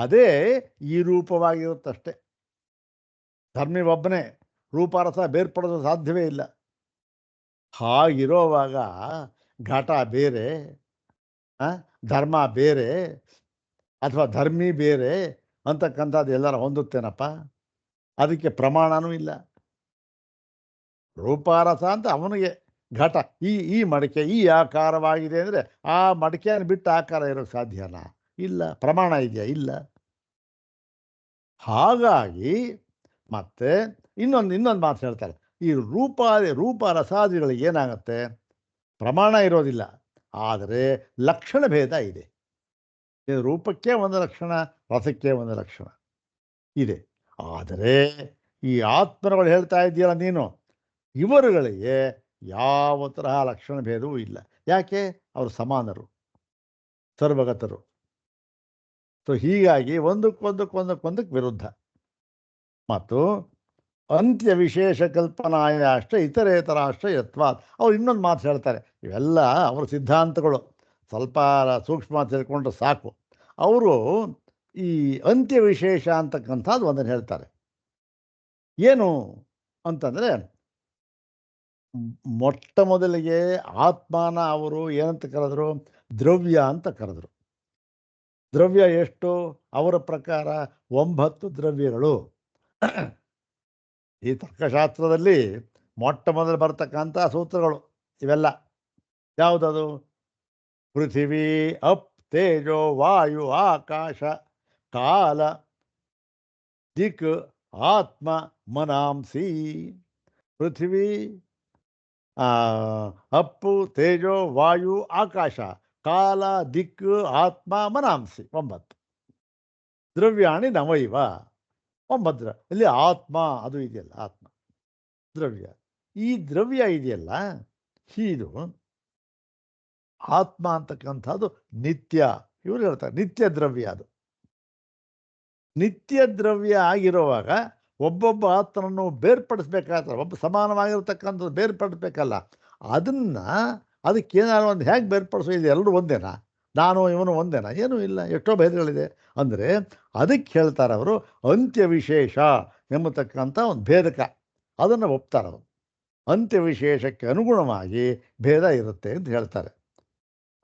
ಅದೇ ಈ ರೂಪವಾಗಿರುತ್ತಷ್ಟೆ. ಧರ್ಮಿ ಒಬ್ಬನೇ, ರೂಪರಸ ಬೇರ್ಪಡೋದು ಸಾಧ್ಯವೇ ಇಲ್ಲ. ಹಾಗಿರೋವಾಗ ಘಟ ಬೇರೆ, ಧರ್ಮ ಬೇರೆ, ಅಥವಾ ಧರ್ಮಿ ಬೇರೆ ಅಂತಕ್ಕಂಥದ್ದು ಎಲ್ಲರ ಹೊಂದುತ್ತೇನಪ್ಪ? ಅದಕ್ಕೆ ಪ್ರಮಾಣನೂ ಇಲ್ಲ. ರೂಪಾರಸ ಅಂತ ಅವನಿಗೆ ಘಟ, ಈ ಮಡಿಕೆ ಈ ಆಕಾರವಾಗಿದೆ ಅಂದರೆ ಆ ಮಡಿಕೆಯನ್ನು ಬಿಟ್ಟು ಆಕಾರ ಇರೋಕ್ಕೆ ಸಾಧ್ಯನಾ? ಇಲ್ಲ. ಪ್ರಮಾಣ ಇದೆಯಾ? ಇಲ್ಲ. ಹಾಗಾಗಿ ಮತ್ತೆ ಇನ್ನೊಂದು ಮಾತು ಹೇಳ್ತಾರೆ. ಈ ರೂಪರಸಾದಿಗಳಿಗೆ ಏನಾಗುತ್ತೆ? ಪ್ರಮಾಣ ಇರೋದಿಲ್ಲ, ಆದರೆ ಲಕ್ಷಣ ಭೇದ ಇದೆ. ರೂಪಕ್ಕೆ ಒಂದು ಲಕ್ಷಣ, ರಸಕ್ಕೆ ಒಂದು ಲಕ್ಷಣ ಇದೆ. ಆದರೆ ಈ ಆತ್ಮರುಗಳು ಹೇಳ್ತಾ ಇದೆಯಲ್ಲ ನೀನು, ಇವರುಗಳಿಗೆ ಯಾವ ತರಹ ಲಕ್ಷಣ ಭೇದವೂ ಇಲ್ಲ. ಯಾಕೆ? ಅವರು ಸಮಾನರು, ಸರ್ವಗತರು. ಸೊ ಹೀಗಾಗಿ ಒಂದಕ್ಕೊಂದಕ್ಕೆ ವಿರುದ್ಧ. ಮತ್ತು ಅಂತ್ಯ ವಿಶೇಷ ಕಲ್ಪನಾಯ ಅಷ್ಟೇ ಇತರೇತರ ಅಷ್ಟೇ ಯತ್ವಾತ್. ಅವ್ರು ಇನ್ನೊಂದು ಮಾತು ಹೇಳ್ತಾರೆ. ಇವೆಲ್ಲ ಅವರ ಸಿದ್ಧಾಂತಗಳು, ಸ್ವಲ್ಪ ಸೂಕ್ಷ್ಮ ತಿಳ್ಕೊಂಡ್ರೆ ಸಾಕು. ಅವರು ಈ ಅಂತ್ಯ ವಿಶೇಷ ಅಂತಕ್ಕಂಥದ್ದು ಒಂದನ್ನು ಹೇಳ್ತಾರೆ. ಏನು ಅಂತಂದರೆ, ಮೊಟ್ಟ ಮೊದಲಿಗೆ ಆತ್ಮಾನ ಅವರು ಏನಂತ ಕರೆದ್ರು? ದ್ರವ್ಯ ಅಂತ ಕರೆದ್ರು. ದ್ರವ್ಯ ಎಷ್ಟು? ಅವರ ಪ್ರಕಾರ 9 ದ್ರವ್ಯಗಳು. ಈ ತರ್ಕಶಾಸ್ತ್ರದಲ್ಲಿ ಮೊಟ್ಟ ಮೊದಲು ಬರ್ತಕ್ಕಂಥ ಸೂತ್ರಗಳು ಇವೆಲ್ಲ. ಯಾವುದದು? ಪೃಥಿವಿ, ಅಪ್, ತೇಜೋ, ವಾಯು, ಆಕಾಶ, ಕಾಲ, ದಿಕ್, ಆತ್ಮ, ಮನಾಂಸಿ. ಪೃಥಿವಿ, ಅಪ್ಪು, ತೇಜೋ, ವಾಯು, ಆಕಾಶ, ಕಾಲ, ದಿಕ್ಕು, ಆತ್ಮ, ಮನಾಂಸಿ. 9 ದ್ರವ್ಯಾಣಿ ನವೈವ. 9 ಇಲ್ಲಿ ಆತ್ಮ ಅದು ಇದೆಯಲ್ಲ, ಆತ್ಮ ದ್ರವ್ಯ. ಈ ದ್ರವ್ಯ ಇದೆಯಲ್ಲ, ಇದು ಆತ್ಮ ಅಂತಕ್ಕಂಥದ್ದು ನಿತ್ಯ. ಇವರು ಹೇಳ್ತಾರೆ ನಿತ್ಯ ದ್ರವ್ಯ. ಅದು ನಿತ್ಯ ದ್ರವ್ಯ ಆಗಿರುವಾಗ ಒಬ್ಬೊಬ್ಬ ಆತ್ಮನನ್ನು ಬೇರ್ಪಡಿಸ್ಬೇಕಾಗ್ತದೆ. ಒಬ್ಬ ಸಮಾನವಾಗಿರ್ತಕ್ಕಂಥದ್ದು ಬೇರ್ಪಡಿಸ್ಬೇಕಲ್ಲ. ಅದಕ್ಕೇನಾದ್ರು ಒಂದು ಹೇಗೆ ಬೇರ್ಪಡಿಸೋ? ಇದು ಎಲ್ಲರೂ ಒಂದೇನಾ? ನಾನು ಇವನು ಒಂದೇನಾ? ಏನೂ ಇಲ್ಲ, ಎಷ್ಟೋ ಭೇದಗಳಿದೆ. ಅಂದರೆ ಅದಕ್ಕೆ ಹೇಳ್ತಾರೆ ಅವರು ಅಂತ್ಯ ವಿಶೇಷ ಎಂಬತಕ್ಕಂಥ ಒಂದು ಭೇದಕ. ಅದನ್ನು ಒಪ್ತಾರೆ ಅವರು. ಅಂತ್ಯ ವಿಶೇಷಕ್ಕೆ ಅನುಗುಣವಾಗಿ ಭೇದ ಇರುತ್ತೆ ಅಂತ ಹೇಳ್ತಾರೆ.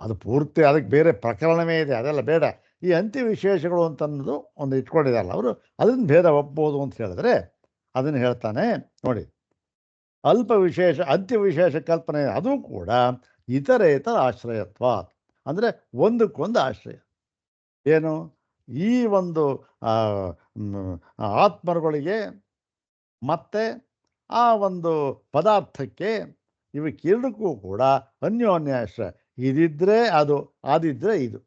ಅದು ಪೂರ್ತಿ ಅದಕ್ಕೆ ಬೇರೆ ಪ್ರಕರಣವೇ ಇದೆ, ಅದೆಲ್ಲ ಬೇಡ. ಈ ಅಂತ್ಯ ವಿಶೇಷಗಳು ಅಂತನ್ನೋದು ಒಂದು ಇಟ್ಕೊಂಡಿದ್ದಾರಲ್ಲ ಅವರು, ಅದನ್ನು ಭೇದ ಒಪ್ಬೋದು ಅಂತ ಹೇಳಿದ್ರೆ ಅದನ್ನು ಹೇಳ್ತಾನೆ ನೋಡಿ. ಅಲ್ಪ ವಿಶೇಷ ಅಂತ್ಯ ವಿಶೇಷ ಕಲ್ಪನೆ, ಅದು ಕೂಡ ಇತರ ಆಶ್ರಯತ್ವ. ಅಂದರೆ ಒಂದಕ್ಕೊಂದು ಆಶ್ರಯ. ಏನು? ಈ ಒಂದು ಆತ್ಮರುಗಳಿಗೆ ಮತ್ತು ಆ ಒಂದು ಪದಾರ್ಥಕ್ಕೆ, ಇವಕ್ಕೆರಡಕ್ಕೂ ಕೂಡ ಅನ್ಯೋನ್ಯ ಆಶ್ರಯ. ಇದಿದ್ದರೆ ಅದು, ಅದಿದ್ದರೆ ಇದು.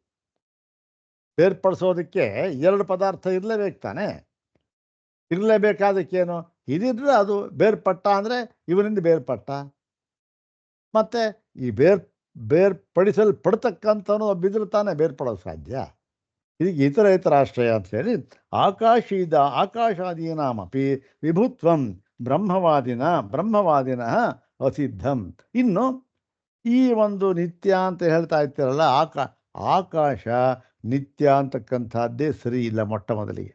ಬೇರ್ಪಡಿಸೋದಕ್ಕೆ 2 ಪದಾರ್ಥ ಇರಲೇಬೇಕು ತಾನೆ. ಇರಲೇಬೇಕಾದಕ್ಕೇನು? ಇದಿದ್ರೆ ಅದು ಬೇರ್ಪಟ್ಟ ಅಂದರೆ ಇವನಿಂದ ಬೇರ್ಪಟ್ಟ. ಮತ್ತು ಈ ಬೇರ್ಪಡಿಸಲ್ಪಡ್ತಕ್ಕಂಥವನು ಒಬ್ಬಿದ್ರೆ ತಾನೇ ಬೇರ್ಪಡೋದು ಸಾಧ್ಯ. ಇದಕ್ಕೆ ಇತರ ಆಶ್ರಯ ಅಂತ ಹೇಳಿ ಆಕಾಶಾದೀನಾಮಪಿ ವಿಭುತ್ವಂ ಬ್ರಹ್ಮವಾದಿನ ಅಸಿದ್ಧಂ. ಇನ್ನು ಈ ಒಂದು ನಿತ್ಯ ಅಂತ ಹೇಳ್ತಾ ಇರ್ತೀರಲ್ಲ, ಆಕಾಶ ನಿತ್ಯ ಅಂತಕ್ಕಂಥದ್ದೇ ಸರಿ ಇಲ್ಲ. ಮೊಟ್ಟ ಮೊದಲಿಗೆ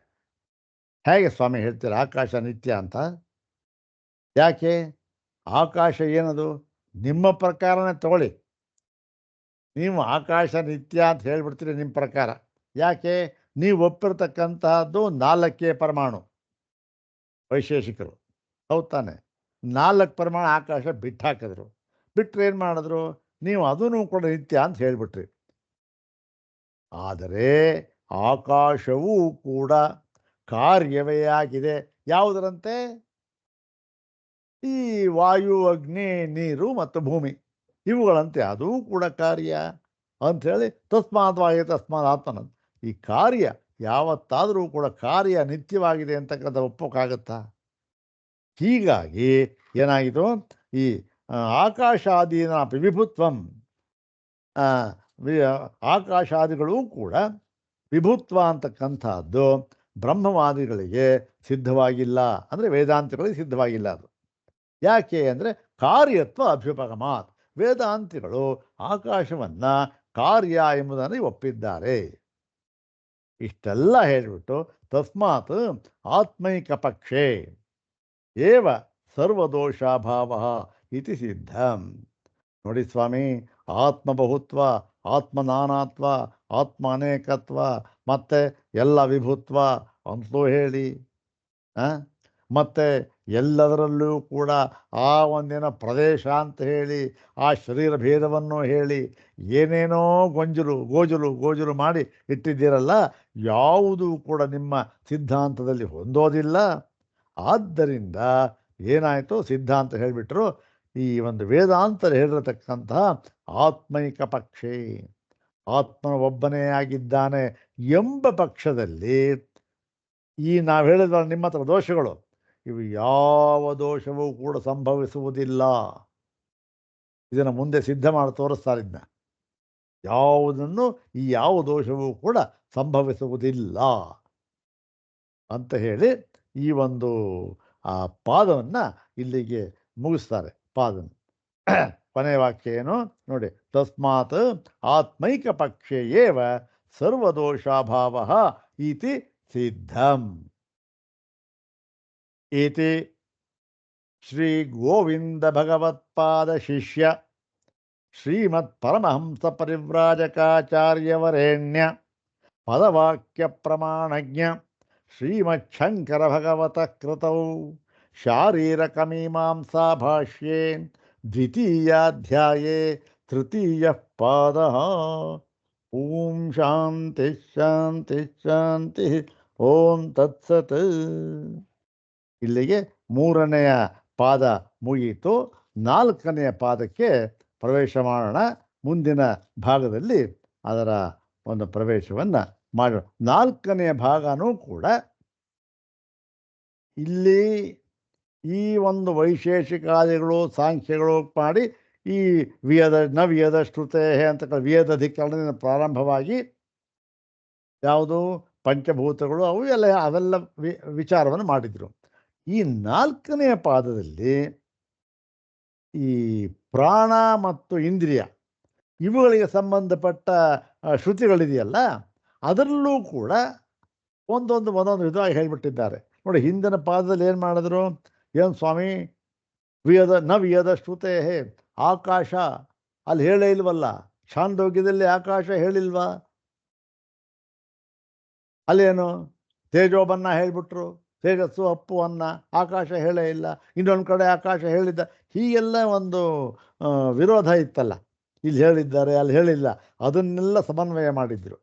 ಹೇಗೆ ಸ್ವಾಮಿ ಹೇಳ್ತೀರ ಆಕಾಶ ನಿತ್ಯ ಅಂತ? ಯಾಕೆ? ಆಕಾಶ ಏನದು? ನಿಮ್ಮ ಪ್ರಕಾರನೇ ತಗೊಳ್ಳಿ. ನೀವು ಆಕಾಶ ನಿತ್ಯ ಅಂತ ಹೇಳ್ಬಿಡ್ತೀರಿ ನಿಮ್ಮ ಪ್ರಕಾರ. ಯಾಕೆ? ನೀವು ಒಪ್ಪಿರ್ತಕ್ಕಂತಹದ್ದು 4 ಪರಮಾಣು ವೈಶೇಷಿಕರು, ಹೌದು ತಾನೆ? 4 ಪರಮಾಣು ಆಕಾಶ ಬಿಟ್ಟು ಹಾಕಿದ್ರು. ಬಿಟ್ಟರೆ ಏನು ಮಾಡಿದ್ರು, ನೀವು ಅದೂ ಕೂಡ ನಿತ್ಯ ಅಂತ ಹೇಳಿಬಿಟ್ರಿ. ಆದರೆ ಆಕಾಶವೂ ಕೂಡ ಕಾರ್ಯವೇ ಆಗಿದೆ. ಯಾವುದರಂತೆ? ಈ ವಾಯು, ಅಗ್ನಿ, ನೀರು ಮತ್ತು ಭೂಮಿ ಇವುಗಳಂತೆ ಅದೂ ಕೂಡ ಕಾರ್ಯ ಅಂಥೇಳಿ ತಸ್ಮಾತ್ ವಾಯು ತಸ್ಮಾತ್ ಆತ್ಮನ. ಈ ಕಾರ್ಯ ಯಾವತ್ತಾದರೂ ಕೂಡ ಕಾರ್ಯ ನಿತ್ಯವಾಗಿದೆ ಅಂತಕ್ಕಂಥ ಒಪ್ಪೋಕ್ಕಾಗತ್ತಾ? ಹೀಗಾಗಿ ಏನಾಯಿತು, ಈ ಆಕಾಶಾದೀನಾಪಿ ವಿಭುತ್ವಂ, ಆಕಾಶಾದಿಗಳೂ ಕೂಡ ವಿಭುತ್ವ ಅಂತಕ್ಕಂಥದ್ದು ಬ್ರಹ್ಮವಾದಿಗಳಿಗೆ ಸಿದ್ಧವಾಗಿಲ್ಲ, ಅಂದರೆ ವೇದಾಂತಗಳಿಗೆ ಸಿದ್ಧವಾಗಿಲ್ಲ. ಅದು ಯಾಕೆ ಅಂದರೆ ಕಾರ್ಯತ್ವ ಅಭ್ಯುಪಗಮಾತ್. ವೇದಾಂತಿಗಳು ಆಕಾಶವನ್ನು ಕಾರ್ಯ ಎಂಬುದನ್ನು ಒಪ್ಪಿದ್ದಾರೆ. ಇಷ್ಟೆಲ್ಲ ಹೇಳಿಬಿಟ್ಟು ತಸ್ಮಾತ್ ಆತ್ಮೈಕ ಪಕ್ಷೇ ಏವ ಸರ್ವದೋಷಾಭಾವ ಇತಿ ಸಿದ್ಧಂ. ನೋಡಿ ಸ್ವಾಮಿ, ಆತ್ಮಬಹುತ್ವ, ಆತ್ಮನಾನಾತ್ವ, ಆತ್ಮ ಅನೇಕತ್ವ, ಮತ್ತು ಎಲ್ಲ ವಿಭುತ್ವ ಅಂತಲೂ ಹೇಳಿ, ಮತ್ತು ಎಲ್ಲದರಲ್ಲೂ ಕೂಡ ಆ ಒಂದಿನ ಪ್ರದೇಶ ಅಂತ ಹೇಳಿ, ಆ ಶರೀರ ಭೇದವನ್ನು ಹೇಳಿ, ಏನೇನೋ ಗೋಜಲು ಮಾಡಿ ಇಟ್ಟಿದ್ದೀರಲ್ಲ, ಯಾವುದೂ ಕೂಡ ನಿಮ್ಮ ಸಿದ್ಧಾಂತದಲ್ಲಿ ಹೊಂದೋದಿಲ್ಲ. ಆದ್ದರಿಂದ ಏನಾಯಿತು, ಸಿದ್ಧಾಂತ ಹೇಳಿಬಿಟ್ರು, ಈ ಒಂದು ವೇದಾಂತ ಹೇಳಿರತಕ್ಕಂತಹ ಆತ್ಮೈಕ ಪಕ್ಷೇ, ಆತ್ಮ ಒಬ್ಬನೇ ಆಗಿದ್ದಾನೆ ಎಂಬ ಪಕ್ಷದಲ್ಲಿ ಈ ನಾವು ಹೇಳಿದ ನಿಮ್ಮ ಹತ್ರ ದೋಷಗಳು, ಇವು ಯಾವ ದೋಷವೂ ಕೂಡ ಸಂಭವಿಸುವುದಿಲ್ಲ. ಇದನ್ನು ಮುಂದೆ ಸಿದ್ಧ ಮಾಡಿ ತೋರಿಸ್ತಾರೆ. ಇದನ್ನ ಯಾವುದನ್ನು ಈ ಯಾವ ದೋಷವೂ ಕೂಡ ಸಂಭವಿಸುವುದಿಲ್ಲ ಅಂತ ಹೇಳಿ ಈ ಒಂದು ಆ ಪಾದವನ್ನು ಇಲ್ಲಿಗೆ ಮುಗಿಸ್ತಾರೆ. ಪಾದನ ಕೊನೆಯ ವಾಕ್ಯ ಏನು ನೋಡಿ, ತಸ್ಮಾತ್ ಆತ್ಮೈಕ ಪಕ್ಷೇ ಏವ ಸರ್ವದೋಷಾಭಾವ ಇತಿ ಸಿದ್ಧಂ. ಇತಿ ಶ್ರೀ ಗೋವಿಂದ ಭಗವತ್ಪಾದ ಶಿಷ್ಯ ಶ್ರೀಮತ್ ಪರಮಹಂಸ ಪರಿವ್ರಾಜಕಾಚಾರ್ಯವರೇಣ್ಯ ಪದವಾಕ್ಯ ಪ್ರಮಾಣಜ್ಞ ಶ್ರೀಮಚ್ಛಂಕರ ಭಗವತಃ ಕೃತೌ ಶಾರೀರಕಮೀಮಾಂಸಾ ಭಾಷ್ಯೇ ದ್ವಿತೀಯಾಧ್ಯಾಯೇ ತೃತೀಯಃ ಪಾದಃ. ಓಂ ಶಾಂತಿ ಶಾಂತಿ ಶಾಂತಿ. ಓಂ ತತ್ಸತ್. ಇಲ್ಲಿಗೆ 3ನೆಯ ಪಾದ ಮುಗಿಯಿತು. 4ನೆಯ ಪಾದಕ್ಕೆ ಪ್ರವೇಶ ಮಾಡೋಣ. ಮುಂದಿನ ಭಾಗದಲ್ಲಿ ಅದರ ಒಂದು ಪ್ರವೇಶವನ್ನು ಮಾಡೋಣ. 4ನೆಯ ಭಾಗನೂ ಕೂಡ ಇಲ್ಲಿ ಈ ಒಂದು ವೈಶೇಷಿಕಾದಿಗಳು ಸಾಂಖ್ಯಗಳು ಮಾಡಿ ಈ ವಿಯದ ಶ್ರುತೆ ಅಂತ ವಿಯದ ಅಧಿಕರಣದಿಂದ ಪ್ರಾರಂಭವಾಗಿ ಯಾವುದು ಪಂಚಭೂತಗಳು ಅವೆಲ್ಲ ವಿಚಾರವನ್ನು ಮಾಡಿದರು. ಈ 4ನೆಯ ಪಾದದಲ್ಲಿ ಈ ಪ್ರಾಣ ಮತ್ತು ಇಂದ್ರಿಯ ಇವುಗಳಿಗೆ ಸಂಬಂಧಪಟ್ಟ ಶ್ರುತಿಗಳಿದೆಯಲ್ಲ, ಅದರಲ್ಲೂ ಕೂಡ ಒಂದೊಂದು ವಿಧವಾಗಿ ಹೇಳಿಬಿಟ್ಟಿದ್ದಾರೆ. ನೋಡಿ, ಹಿಂದಿನ ಪಾದದಲ್ಲಿ ಏನು ಮಾಡಿದ್ರು, ಏನು ಸ್ವಾಮಿ, ವಿಯದ ಶ್ರುತೆ ಆಕಾಶ ಅಲ್ಲಿ ಹೇಳೇ ಇಲ್ವಲ್ಲ, ಛಾಂದೋಗ್ಯದಲ್ಲಿ ಆಕಾಶ ಹೇಳಿಲ್ವಾ? ಅಲ್ಲೇನು ತೇಜೋಬನ್ನ ಹೇಳಿಬಿಟ್ರು, ತೇಜಸ್ಸು ಅಪ್ಪು ಅನ್ನ, ಆಕಾಶ ಹೇಳೇ ಇಲ್ಲ. ಇನ್ನೊಂದು ಕಡೆ ಆಕಾಶ ಹೇಳಿದ್ದ. ಹೀಗೆಲ್ಲ ಒಂದು ವಿರೋಧ ಇತ್ತಲ್ಲ, ಇಲ್ಲಿ ಹೇಳಿದ್ದಾರೆ ಅಲ್ಲಿ ಹೇಳಿಲ್ಲ. ಅದನ್ನೆಲ್ಲ ಸಮನ್ವಯ ಮಾಡಿದ್ರು.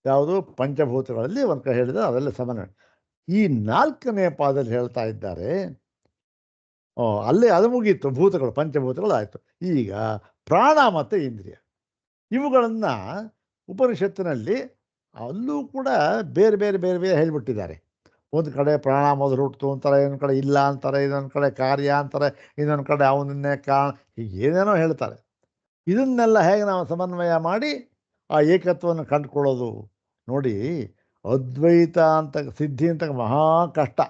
ಯಾವುದು ಪಂಚಭೂತಗಳಲ್ಲಿ ಒಂದು ಕಡೆ ಹೇಳಿದ ಅದೆಲ್ಲ ಸಮನ್ವಯ. ಈ 4ನೆಯ ಪಾದದಲ್ಲಿ ಹೇಳ್ತಾ ಇದ್ದಾರೆ, ಅಲ್ಲೇ ಅದು ಮುಗೀತು, ಭೂತಗಳು ಪಂಚಭೂತಗಳು ಆಯಿತು. ಈಗ ಪ್ರಾಣ ಮತ್ತು ಇಂದ್ರಿಯ ಇವುಗಳನ್ನು ಉಪನಿಷತ್ತಿನಲ್ಲಿ ಅಲ್ಲೂ ಕೂಡ ಬೇರೆ ಬೇರೆ ಬೇರೆ ಬೇರೆ ಹೇಳಿಬಿಟ್ಟಿದ್ದಾರೆ. ಒಂದು ಕಡೆ ಪ್ರಾಣ ಮೊದಲು ಹುಟ್ಟಿತು ಅಂತಾರೆ, ಇನ್ನೊಂದು ಕಡೆ ಇಲ್ಲ ಅಂತಾರೆ, ಇನ್ನೊಂದು ಕಡೆ ಕಾರ್ಯ ಅಂತಾರೆ, ಇನ್ನೊಂದು ಕಡೆ ಅವನನ್ನೇ ಕಾರಣ, ಹೀಗೆ ಏನೇನೋ ಹೇಳ್ತಾರೆ. ಇದನ್ನೆಲ್ಲ ಹೇಗೆ ನಾವು ಸಮನ್ವಯ ಮಾಡಿ ಆ ಏಕತ್ವವನ್ನು ಕಂಡುಕೊಳ್ಳೋದು? ನೋಡಿ, ಅದ್ವೈತ ಅಂತ ಸಿದ್ಧಿ ಅಂತ ಮಹಾ ಕಷ್ಟ.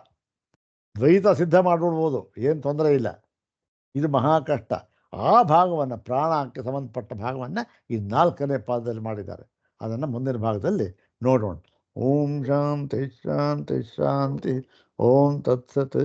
ದ್ವೈತ ಸಿದ್ಧ ಮಾಡಿಬಿಡ್ಬೋದು, ಏನು ತೊಂದರೆ ಇಲ್ಲ. ಇದು ಮಹಾ ಕಷ್ಟ. ಆ ಭಾಗವನ್ನು, ಪ್ರಾಣಕ್ಕೆ ಸಂಬಂಧಪಟ್ಟ ಭಾಗವನ್ನು ಈ 4ನೇ ಪಾದದಲ್ಲಿ ಮಾಡಿದ್ದಾರೆ. ಅದನ್ನು ಮುಂದಿನ ಭಾಗದಲ್ಲಿ ನೋಡೋಣ. ಓಂ ಶಾಂತಿ ಶಾಂತಿ ಶಾಂತಿ. ಓಂ ತತ್ಸತ್.